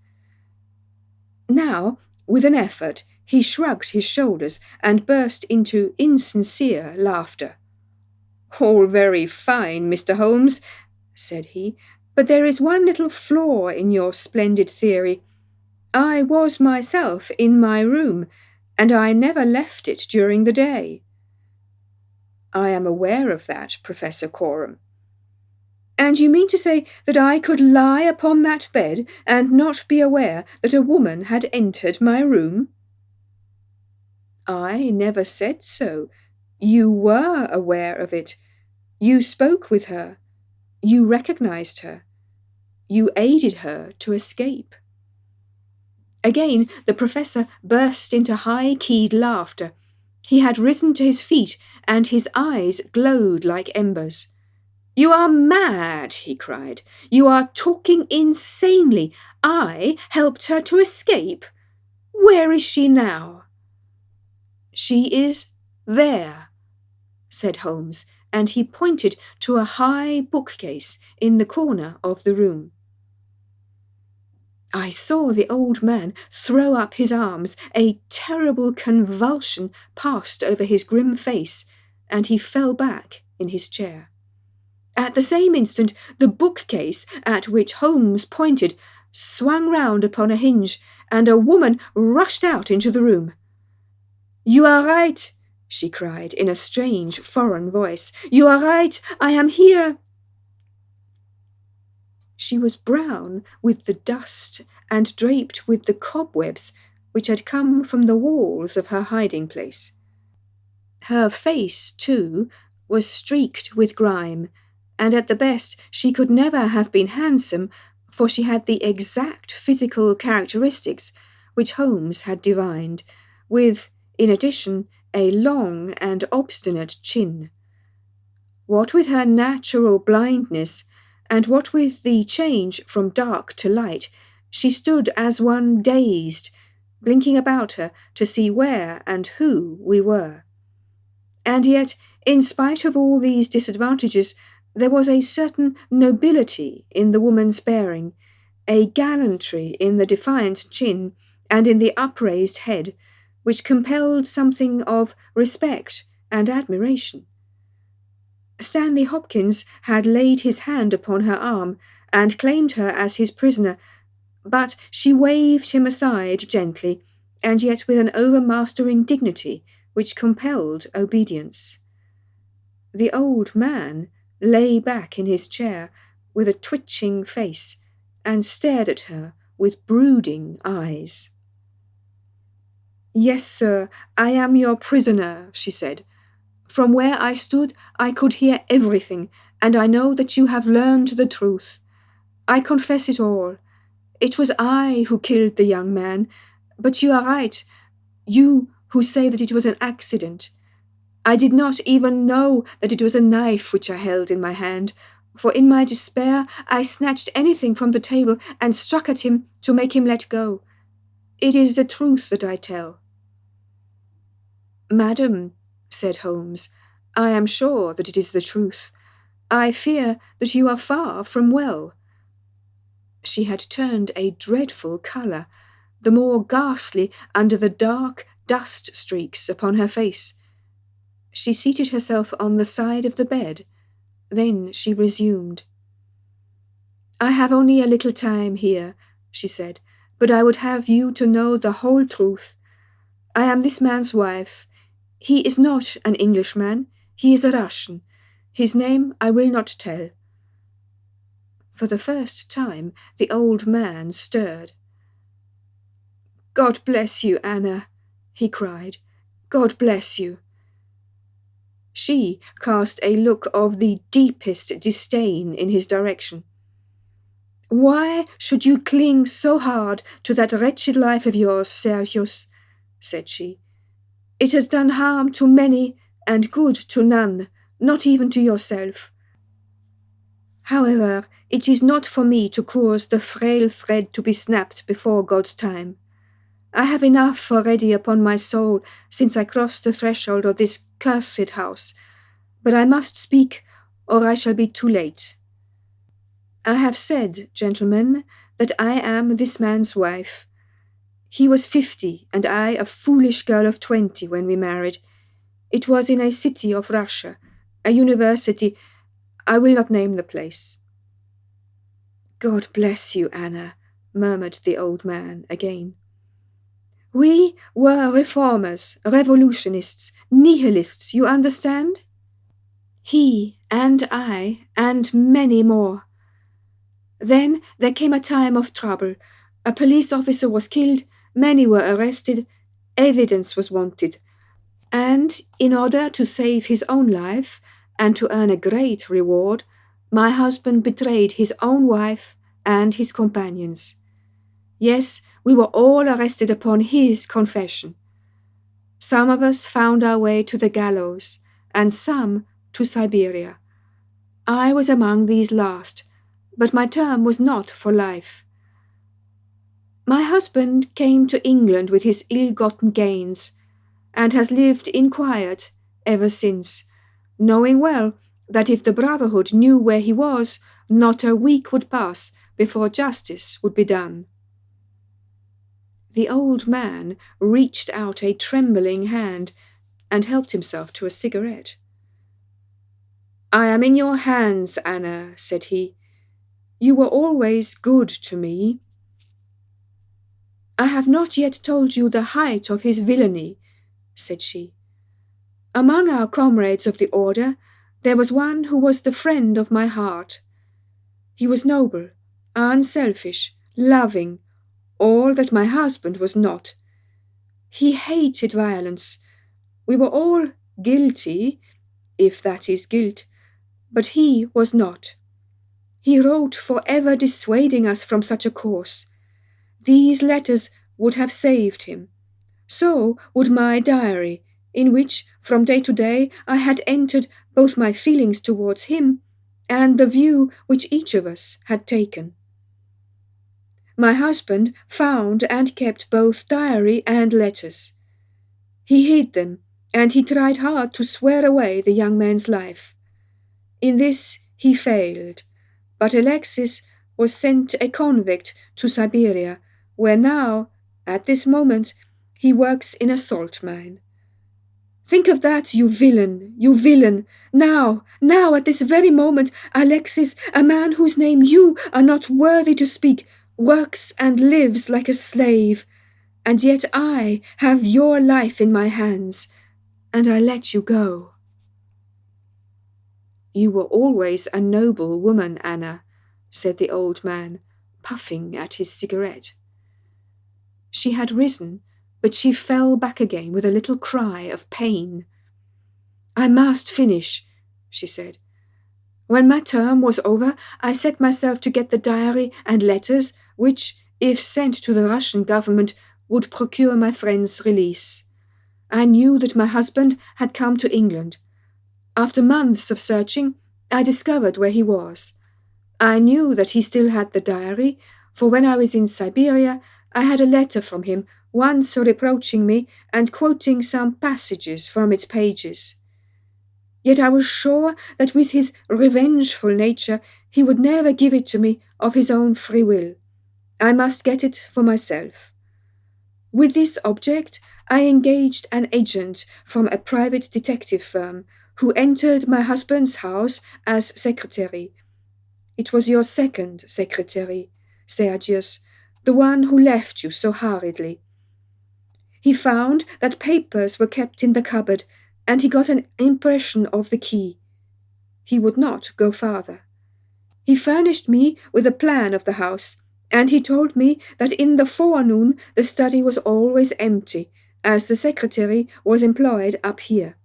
Now, with an effort, he shrugged his shoulders and burst into insincere laughter. "All very fine, Mr. Holmes," said he, "but there is one little flaw in your splendid theory. I was myself in my room, and I never left it during the day." "I am aware of that, Professor Coram." "And you mean to say that I could lie upon that bed and not be aware that a woman had entered my room?" "I never said so. You were aware of it. You spoke with her. You recognized her. You aided her to escape." Again the professor burst into high-keyed laughter. He had risen to his feet, and his eyes glowed like embers. "You are mad," he cried. "You are talking insanely. I helped her to escape. Where is she now?" "She is there," said Holmes, and he pointed to a high bookcase in the corner of the room. I saw the old man throw up his arms. A terrible convulsion passed over his grim face, and he fell back in his chair. At the same instant, the bookcase at which Holmes pointed swung round upon a hinge, and a woman rushed out into the room. "You are right," she cried in a strange foreign voice. "You are right. I am here." She was brown with the dust and draped with the cobwebs which had come from the walls of her hiding place. Her face, too, was streaked with grime, and at the best she could never have been handsome, for she had the exact physical characteristics which Holmes had divined, with, in addition, a long and obstinate chin. What with her natural blindness, and what with the change from dark to light, she stood as one dazed, blinking about her to see where and who we were. And yet, in spite of all these disadvantages, there was a certain nobility in the woman's bearing, a gallantry in the defiant chin and in the upraised head, which compelled something of respect and admiration. Stanley Hopkins had laid his hand upon her arm and claimed her as his prisoner, but she waved him aside gently, and yet with an overmastering dignity which compelled obedience. The old man lay back in his chair with a twitching face and stared at her with brooding eyes. "Yes, sir, I am your prisoner," she said. "From where I stood I could hear everything, and I know that you have learned the truth. I confess it all. It was I who killed the young man, but you are right, you who say that it was an accident. I did not even know that it was a knife which I held in my hand, for in my despair I snatched anything from the table and struck at him to make him let go. It is the truth that I tell." "Madam," said Holmes, "I am sure that it is the truth. I fear that you are far from well." She had turned a dreadful colour, the more ghastly under the dark dust streaks upon her face. She seated herself on the side of the bed. Then she resumed. "I have only a little time here," she said, "but I would have you to know the whole truth. I am this man's wife. He is not an Englishman. He is a Russian. His name I will not tell." For the first time the old man stirred. "God bless you, Anna," he cried. "God bless you." She cast a look of the deepest disdain in his direction. "Why should you cling so hard to that wretched life of yours, Sergius?" said she. "It has done harm to many and good to none, not even to yourself. However, it is not for me to cause the frail thread to be snapped before God's time. I have enough already upon my soul since I crossed the threshold of this cursed house, but I must speak, or I shall be too late. I have said, gentlemen, that I am this man's wife. He was 50, and I a foolish girl of 20 when we married. It was in a city of Russia, a university. I will not name the place." "God bless you, Anna," murmured the old man again. "We were reformers, revolutionists, nihilists, you understand? He and I, and many more. Then there came a time of trouble. A police officer was killed, many were arrested, evidence was wanted. And in order to save his own life, and to earn a great reward, my husband betrayed his own wife and his companions. Yes, we were all arrested upon his confession. Some of us found our way to the gallows, and some to Siberia. I was among these last, but my term was not for life. My husband came to England with his ill-gotten gains, and has lived in quiet ever since, knowing well that if the Brotherhood knew where he was, not a week would pass before justice would be done." The old man reached out a trembling hand and helped himself to a cigarette. "I am in your hands, Anna," said he. "You were always good to me." "I have not yet told you the height of his villainy," said she. "Among our comrades of the order, there was one who was the friend of my heart. He was noble, unselfish, loving, all that my husband was not. He hated violence. We were all guilty, if that is guilt, But he was not. He wrote forever dissuading us from such a course. These letters would have saved him. So would my diary, in which from day to day I had entered both my feelings towards him and the view which each of us had taken. My husband found and kept both diary and letters. He hid them, and he tried hard to swear away the young man's life. In this he failed, but Alexis was sent a convict to Siberia, where now, at this moment, he works in a salt mine. Think of that, you villain, you villain! Now, at this very moment, Alexis, a man whose name you are not worthy to speak, works and lives like a slave, and yet I have your life in my hands, and I let you go. You were always a noble woman, Anna, said the old man, puffing at his cigarette. She had risen, but she fell back again with a little cry of pain. I must finish, she said. When my term was over, I set myself to get the diary and letters, which, if sent to the Russian government, would procure my friend's release. I knew that my husband had come to England. After months of searching, I discovered where he was. I knew that he still had the diary, for when I was in Siberia, I had a letter from him, once reproaching me and quoting some passages from its pages. Yet I was sure that with his revengeful nature he would never give it to me of his own free will. I must get it for myself. With this object, I engaged an agent from a private detective firm, who entered my husband's house as secretary. It was your second secretary, Sergius, the one who left you so hurriedly. He found that papers were kept in the cupboard, and he got an impression of the key. He would not go farther. He furnished me with a plan of the house, and he told me that in the forenoon the study was always empty, as the secretary was employed up here.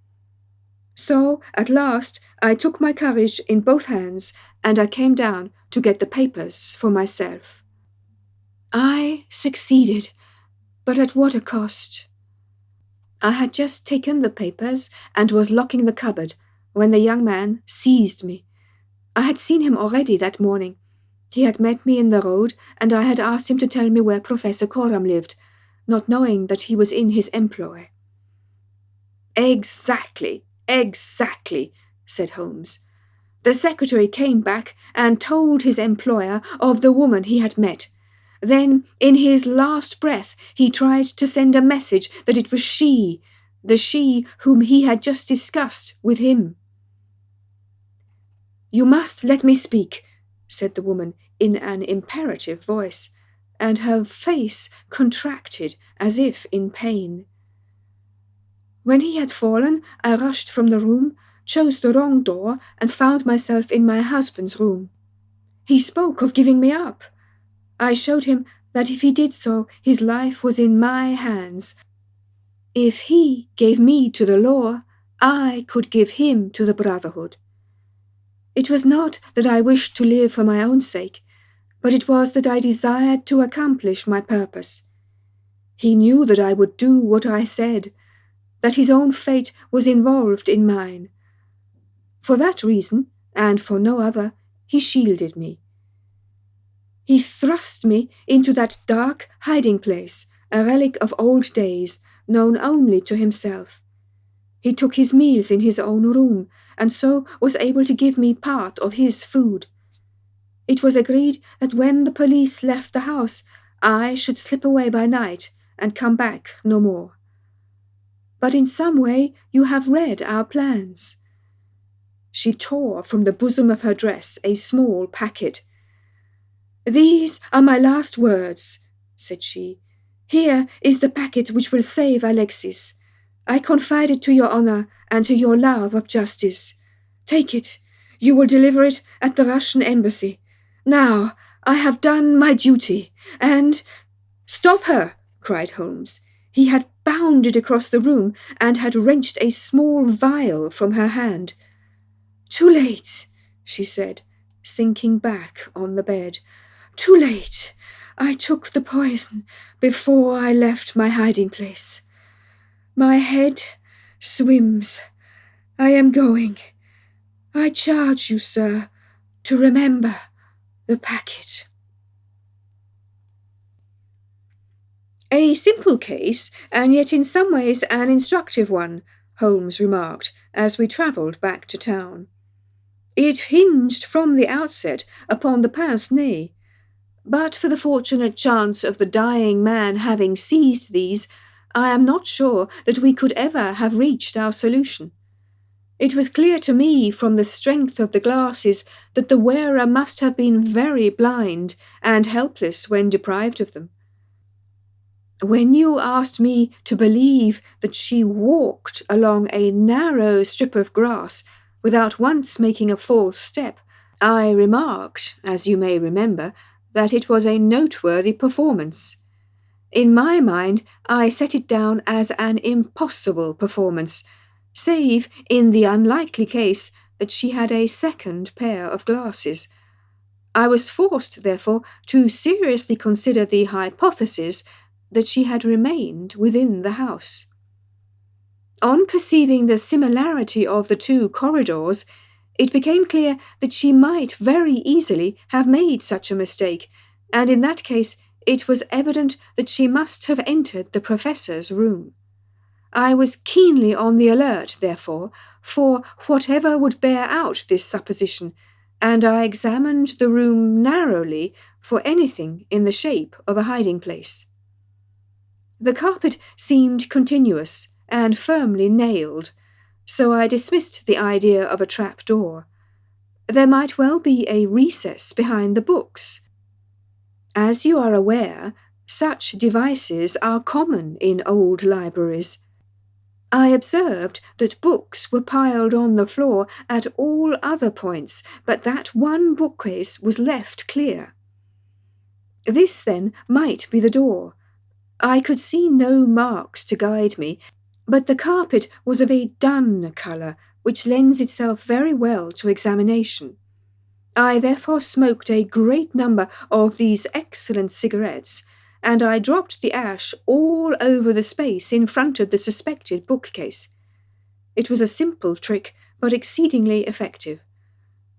So, at last, I took my courage in both hands, and I came down to get the papers for myself. I succeeded, but at what a cost! I had just taken the papers and was locking the cupboard when the young man seized me. I had seen him already that morning. He had met me in the road, and I had asked him to tell me where Professor Coram lived, not knowing that he was in his employ. Exactly, said Holmes. The secretary came back and told his employer of the woman he had met. Then, in his last breath, he tried to send a message that it was she, the she whom he had just discussed with him. You must let me speak, said the woman in an imperative voice, and her face contracted as if in pain. When he had fallen, I rushed from the room, chose the wrong door, and found myself in my husband's room. He spoke of giving me up. I showed him that if he did so, his life was in my hands. If he gave me to the law, I could give him to the brotherhood. It was not that I wished to live for my own sake, but it was that I desired to accomplish my purpose. He knew that I would do what I said, that his own fate was involved in mine. For that reason, and for no other, he shielded me. He thrust me into that dark hiding-place, a relic of old days, known only to himself. He took his meals in his own room, and so was able to give me part of his food. It was agreed that when the police left the house, I should slip away by night and come back no more. But in some way you have read our plans. She tore from the bosom of her dress a small packet. These are my last words, said she. Here is the packet which will save Alexis. I confide it to your honour and to your love of justice. Take it. You will deliver it at the Russian embassy. Now, I have done my duty, and— Stop her, cried Holmes. He had bounded across the room and had wrenched a small vial from her hand. Too late, she said, sinking back on the bed. Too late. I took the poison before I left my hiding place. My head swims. I am going. I charge you, sir, to remember the packet. A simple case, and yet in some ways an instructive one, Holmes remarked as we travelled back to town. It hinged from the outset upon the Pince-Nez. But for the fortunate chance of the dying man having seized these, I am not sure that we could ever have reached our solution. It was clear to me from the strength of the glasses that the wearer must have been very blind and helpless when deprived of them. When you asked me to believe that she walked along a narrow strip of grass without once making a false step, I remarked, as you may remember, that it was a noteworthy performance. In my mind, I set it down as an impossible performance, save in the unlikely case that she had a second pair of glasses. I was forced, therefore, to seriously consider the hypothesis that she had remained within the house. On perceiving the similarity of the two corridors, it became clear that she might very easily have made such a mistake, and in that case it was evident that she must have entered the professor's room. I was keenly on the alert, therefore, for whatever would bear out this supposition, and I examined the room narrowly for anything in the shape of a hiding-place. The carpet seemed continuous and firmly nailed, so I dismissed the idea of a trap-door. There might well be a recess behind the books. As you are aware, such devices are common in old libraries. I observed that books were piled on the floor at all other points, but that one bookcase was left clear. This, then, might be the door. I could see no marks to guide me, but the carpet was of a dun colour, which lends itself very well to examination. I therefore smoked a great number of these excellent cigarettes, and I dropped the ash all over the space in front of the suspected bookcase. It was a simple trick, but exceedingly effective.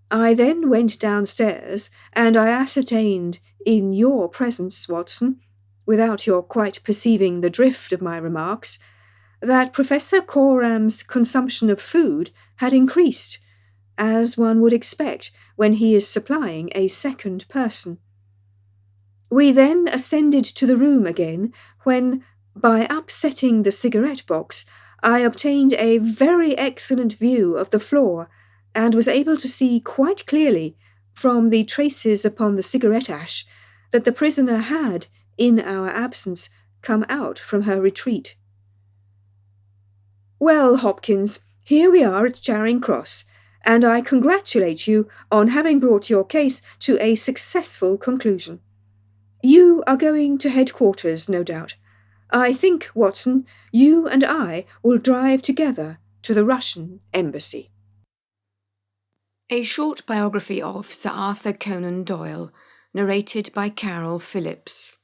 I then went downstairs, and I ascertained, in your presence, Watson, without your quite perceiving the drift of my remarks, that Professor Coram's consumption of food had increased, as one would expect when he is supplying a second person. We then ascended to the room again, when, by upsetting the cigarette box, I obtained a very excellent view of the floor, and was able to see quite clearly, from the traces upon the cigarette ash, that the prisoner had, in our absence, come out from her retreat. Well, Hopkins, here we are at Charing Cross, and I congratulate you on having brought your case to a successful conclusion. You are going to headquarters, no doubt. I think, Watson, you and I will drive together to the Russian embassy. A short biography of Sir Arthur Conan Doyle, narrated by Carol Phillips.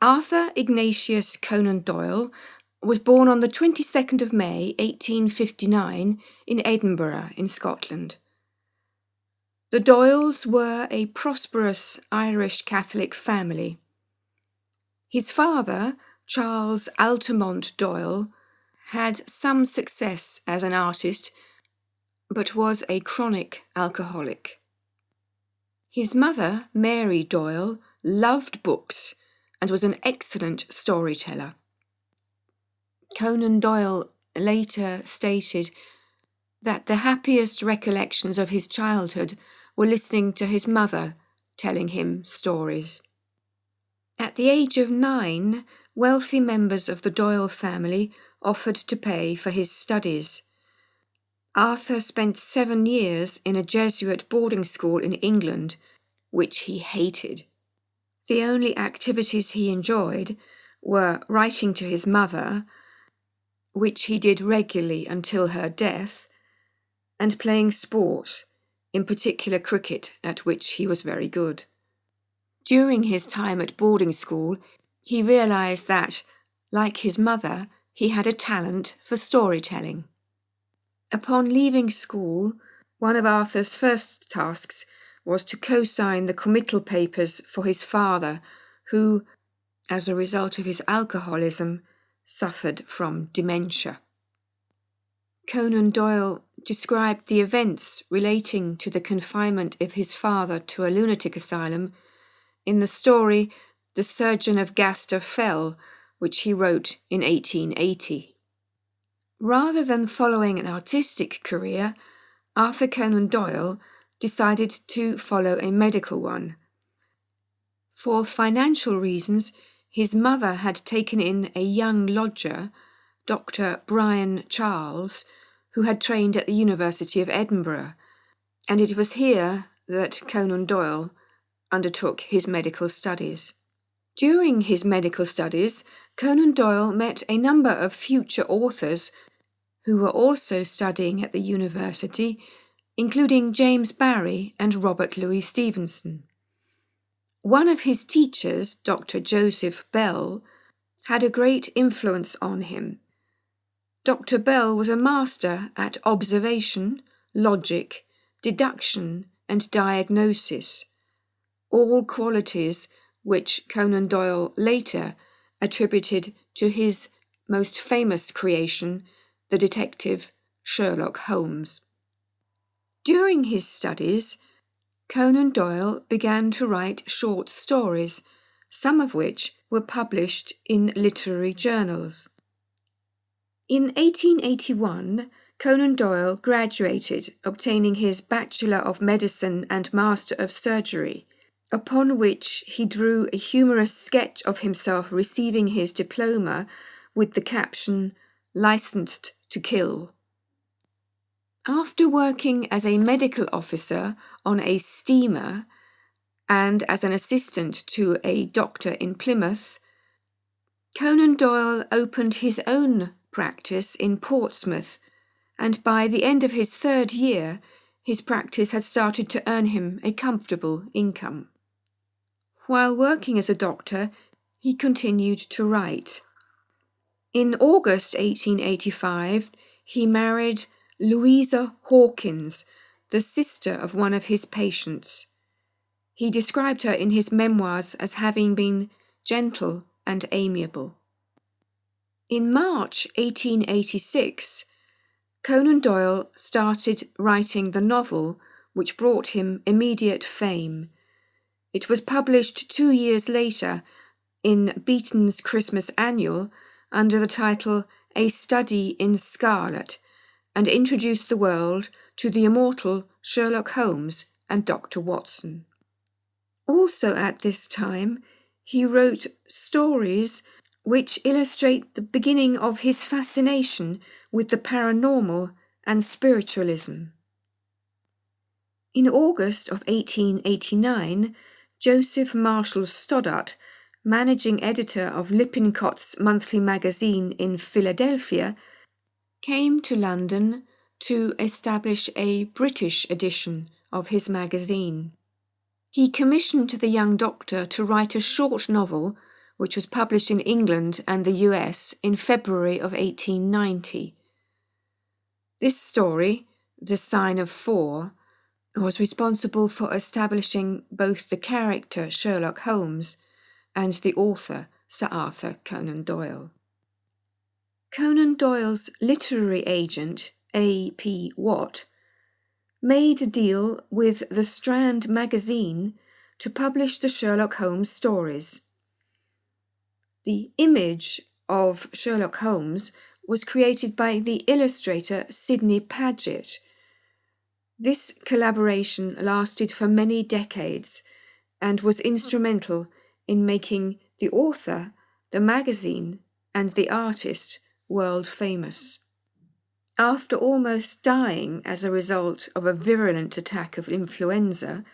Arthur Ignatius Conan Doyle was born on the 22nd of May, 1859, in Edinburgh, in Scotland. The Doyles were a prosperous Irish Catholic family. His father, Charles Altamont Doyle, had some success as an artist, but was a chronic alcoholic. His mother, Mary Doyle, loved books and was an excellent storyteller. Conan Doyle later stated that the happiest recollections of his childhood were listening to his mother telling him stories. At the age of 9, wealthy members of the Doyle family offered to pay for his studies. Arthur spent 7 years in a Jesuit boarding school in England, which he hated. The only activities he enjoyed were writing to his mother, which he did regularly until her death, and playing sport in particular cricket, at which he was very good. During his time at boarding school, he realised that, like his mother, he had a talent for storytelling. Upon leaving school, one of Arthur's first tasks was to co-sign the committal papers for his father, who, as a result of his alcoholism, suffered from dementia. Conan Doyle described the events relating to the confinement of his father to a lunatic asylum in the story The Surgeon of Gaster Fell, which he wrote in 1880. Rather than following an artistic career, Arthur Conan Doyle decided to follow a medical one. For financial reasons, his mother had taken in a young lodger, Dr. Brian Charles, who had trained at the University of Edinburgh, and it was here that Conan Doyle undertook his medical studies. During his medical studies, Conan Doyle met a number of future authors who were also studying at the university, including James Barrie and Robert Louis Stevenson. One of his teachers, Dr. Joseph Bell, had a great influence on him. Dr. Bell was a master at observation, logic, deduction, and diagnosis, all qualities which Conan Doyle later attributed to his most famous creation, the detective Sherlock Holmes. During his studies, Conan Doyle began to write short stories, some of which were published in literary journals. In 1881, Conan Doyle graduated, obtaining his Bachelor of Medicine and Master of Surgery, upon which he drew a humorous sketch of himself receiving his diploma with the caption, "Licensed to Kill." After working as a medical officer on a steamer and as an assistant to a doctor in Plymouth, Conan Doyle opened his own practice in Portsmouth, and by the end of his third year, his practice had started to earn him a comfortable income. While working as a doctor, he continued to write. In August 1885, he married Louisa Hawkins, the sister of one of his patients. He described her in his memoirs as having been gentle and amiable. In March 1886, Conan Doyle started writing the novel which brought him immediate fame. It was published 2 years later in Beaton's Christmas Annual under the title A Study in Scarlet, and introduced the world to the immortal Sherlock Holmes and Dr. Watson. Also at this time, he wrote stories which illustrate the beginning of his fascination with the paranormal and spiritualism. In August of 1889, Joseph Marshall Stoddart, managing editor of Lippincott's monthly magazine in Philadelphia, came to London to establish a British edition of his magazine. He commissioned the young doctor to write a short novel which was published in England and the US in February of 1890. This story, The Sign of Four, was responsible for establishing both the character Sherlock Holmes and the author Sir Arthur Conan Doyle. Conan Doyle's literary agent, A.P. Watt, made a deal with the Strand magazine to publish the Sherlock Holmes stories. The image of Sherlock Holmes was created by the illustrator Sidney Paget. This collaboration lasted for many decades and was instrumental in making the author, the magazine, and the artist world famous. After almost dying as a result of a virulent attack of influenza,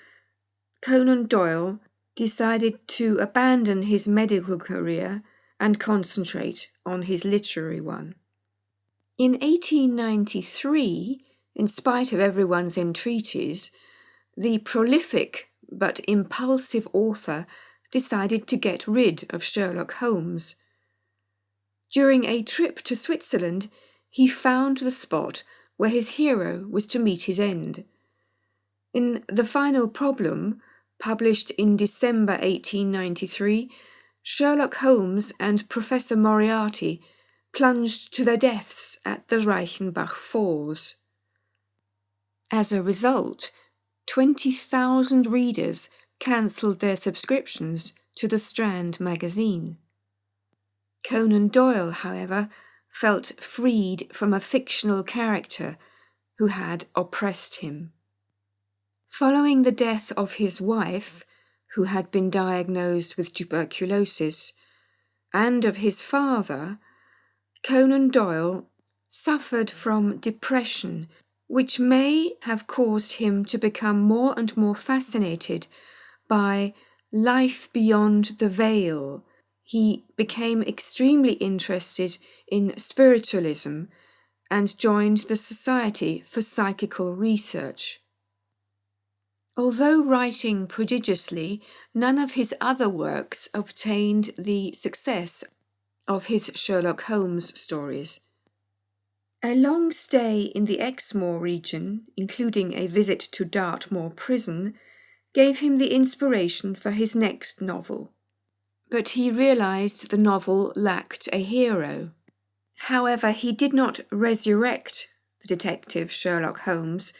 Conan Doyle decided to abandon his medical career and concentrate on his literary one. In 1893, In spite of everyone's entreaties, the prolific but impulsive author decided to get rid of Sherlock Holmes. During a trip to Switzerland, he found the spot where his hero was to meet his end. In The Final Problem, published in December 1893, Sherlock Holmes and Professor Moriarty plunged to their deaths at the Reichenbach Falls. As a result, 20,000 readers cancelled their subscriptions to the Strand magazine. Conan Doyle, however, felt freed from a fictional character who had oppressed him. Following the death of his wife, who had been diagnosed with tuberculosis, and of his father, Conan Doyle suffered from depression, which may have caused him to become more and more fascinated by life beyond the veil. He became extremely interested in spiritualism and joined the Society for Psychical Research. Although writing prodigiously, none of his other works obtained the success of his Sherlock Holmes stories. A long stay in the Exmoor region, including a visit to Dartmoor prison, gave him the inspiration for his next novel. But he realised the novel lacked a hero. However, he did not resurrect the detective Sherlock Holmes,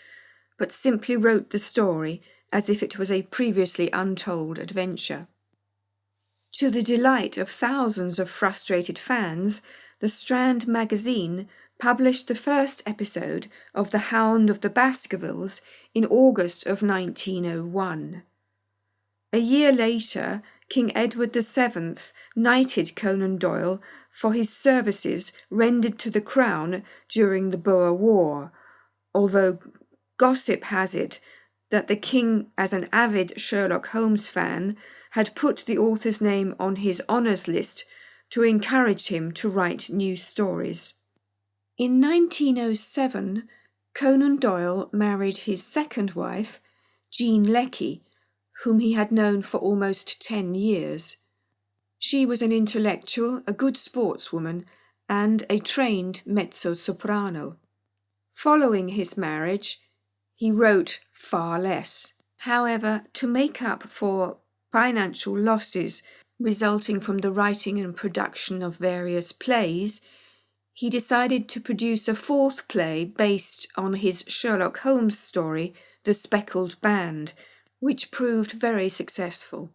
but simply wrote the story as if it was a previously untold adventure. To the delight of thousands of frustrated fans, the Strand magazine published the first episode of The Hound of the Baskervilles in August of 1901. A year later, King Edward VII knighted Conan Doyle for his services rendered to the Crown during the Boer War, although gossip has it that the king, as an avid Sherlock Holmes fan, had put the author's name on his honours list to encourage him to write new stories. In 1907, Conan Doyle married his second wife, Jean Leckie, whom he had known for almost 10 years. She was an intellectual, a good sportswoman, and a trained mezzo-soprano. Following his marriage, he wrote far less. However, to make up for financial losses resulting from the writing and production of various plays, he decided to produce a fourth play based on his Sherlock Holmes story, The Speckled Band, which proved very successful.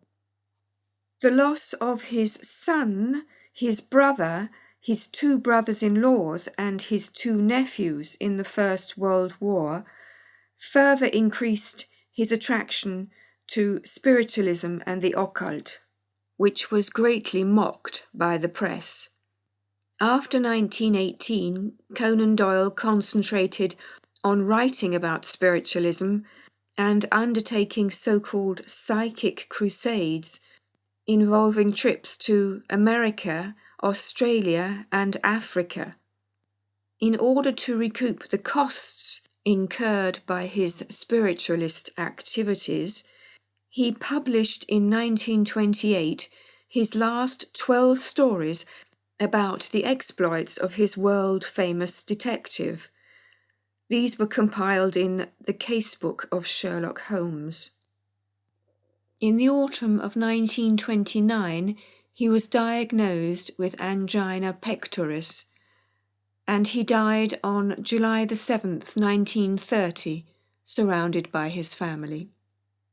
The loss of his son, his brother, his 2 brothers-in-laws and his 2 nephews in the First World War further increased his attraction to spiritualism and the occult, which was greatly mocked by the press. After 1918, Conan Doyle concentrated on writing about spiritualism and undertaking so-called psychic crusades involving trips to America, Australia, and Africa. In order to recoup the costs incurred by his spiritualist activities, he published in 1928 his last 12 stories about the exploits of his world-famous detective. These were compiled in The Casebook of Sherlock Holmes. In the autumn of 1929, he was diagnosed with angina pectoris, and he died on July 7, 1930, surrounded by his family.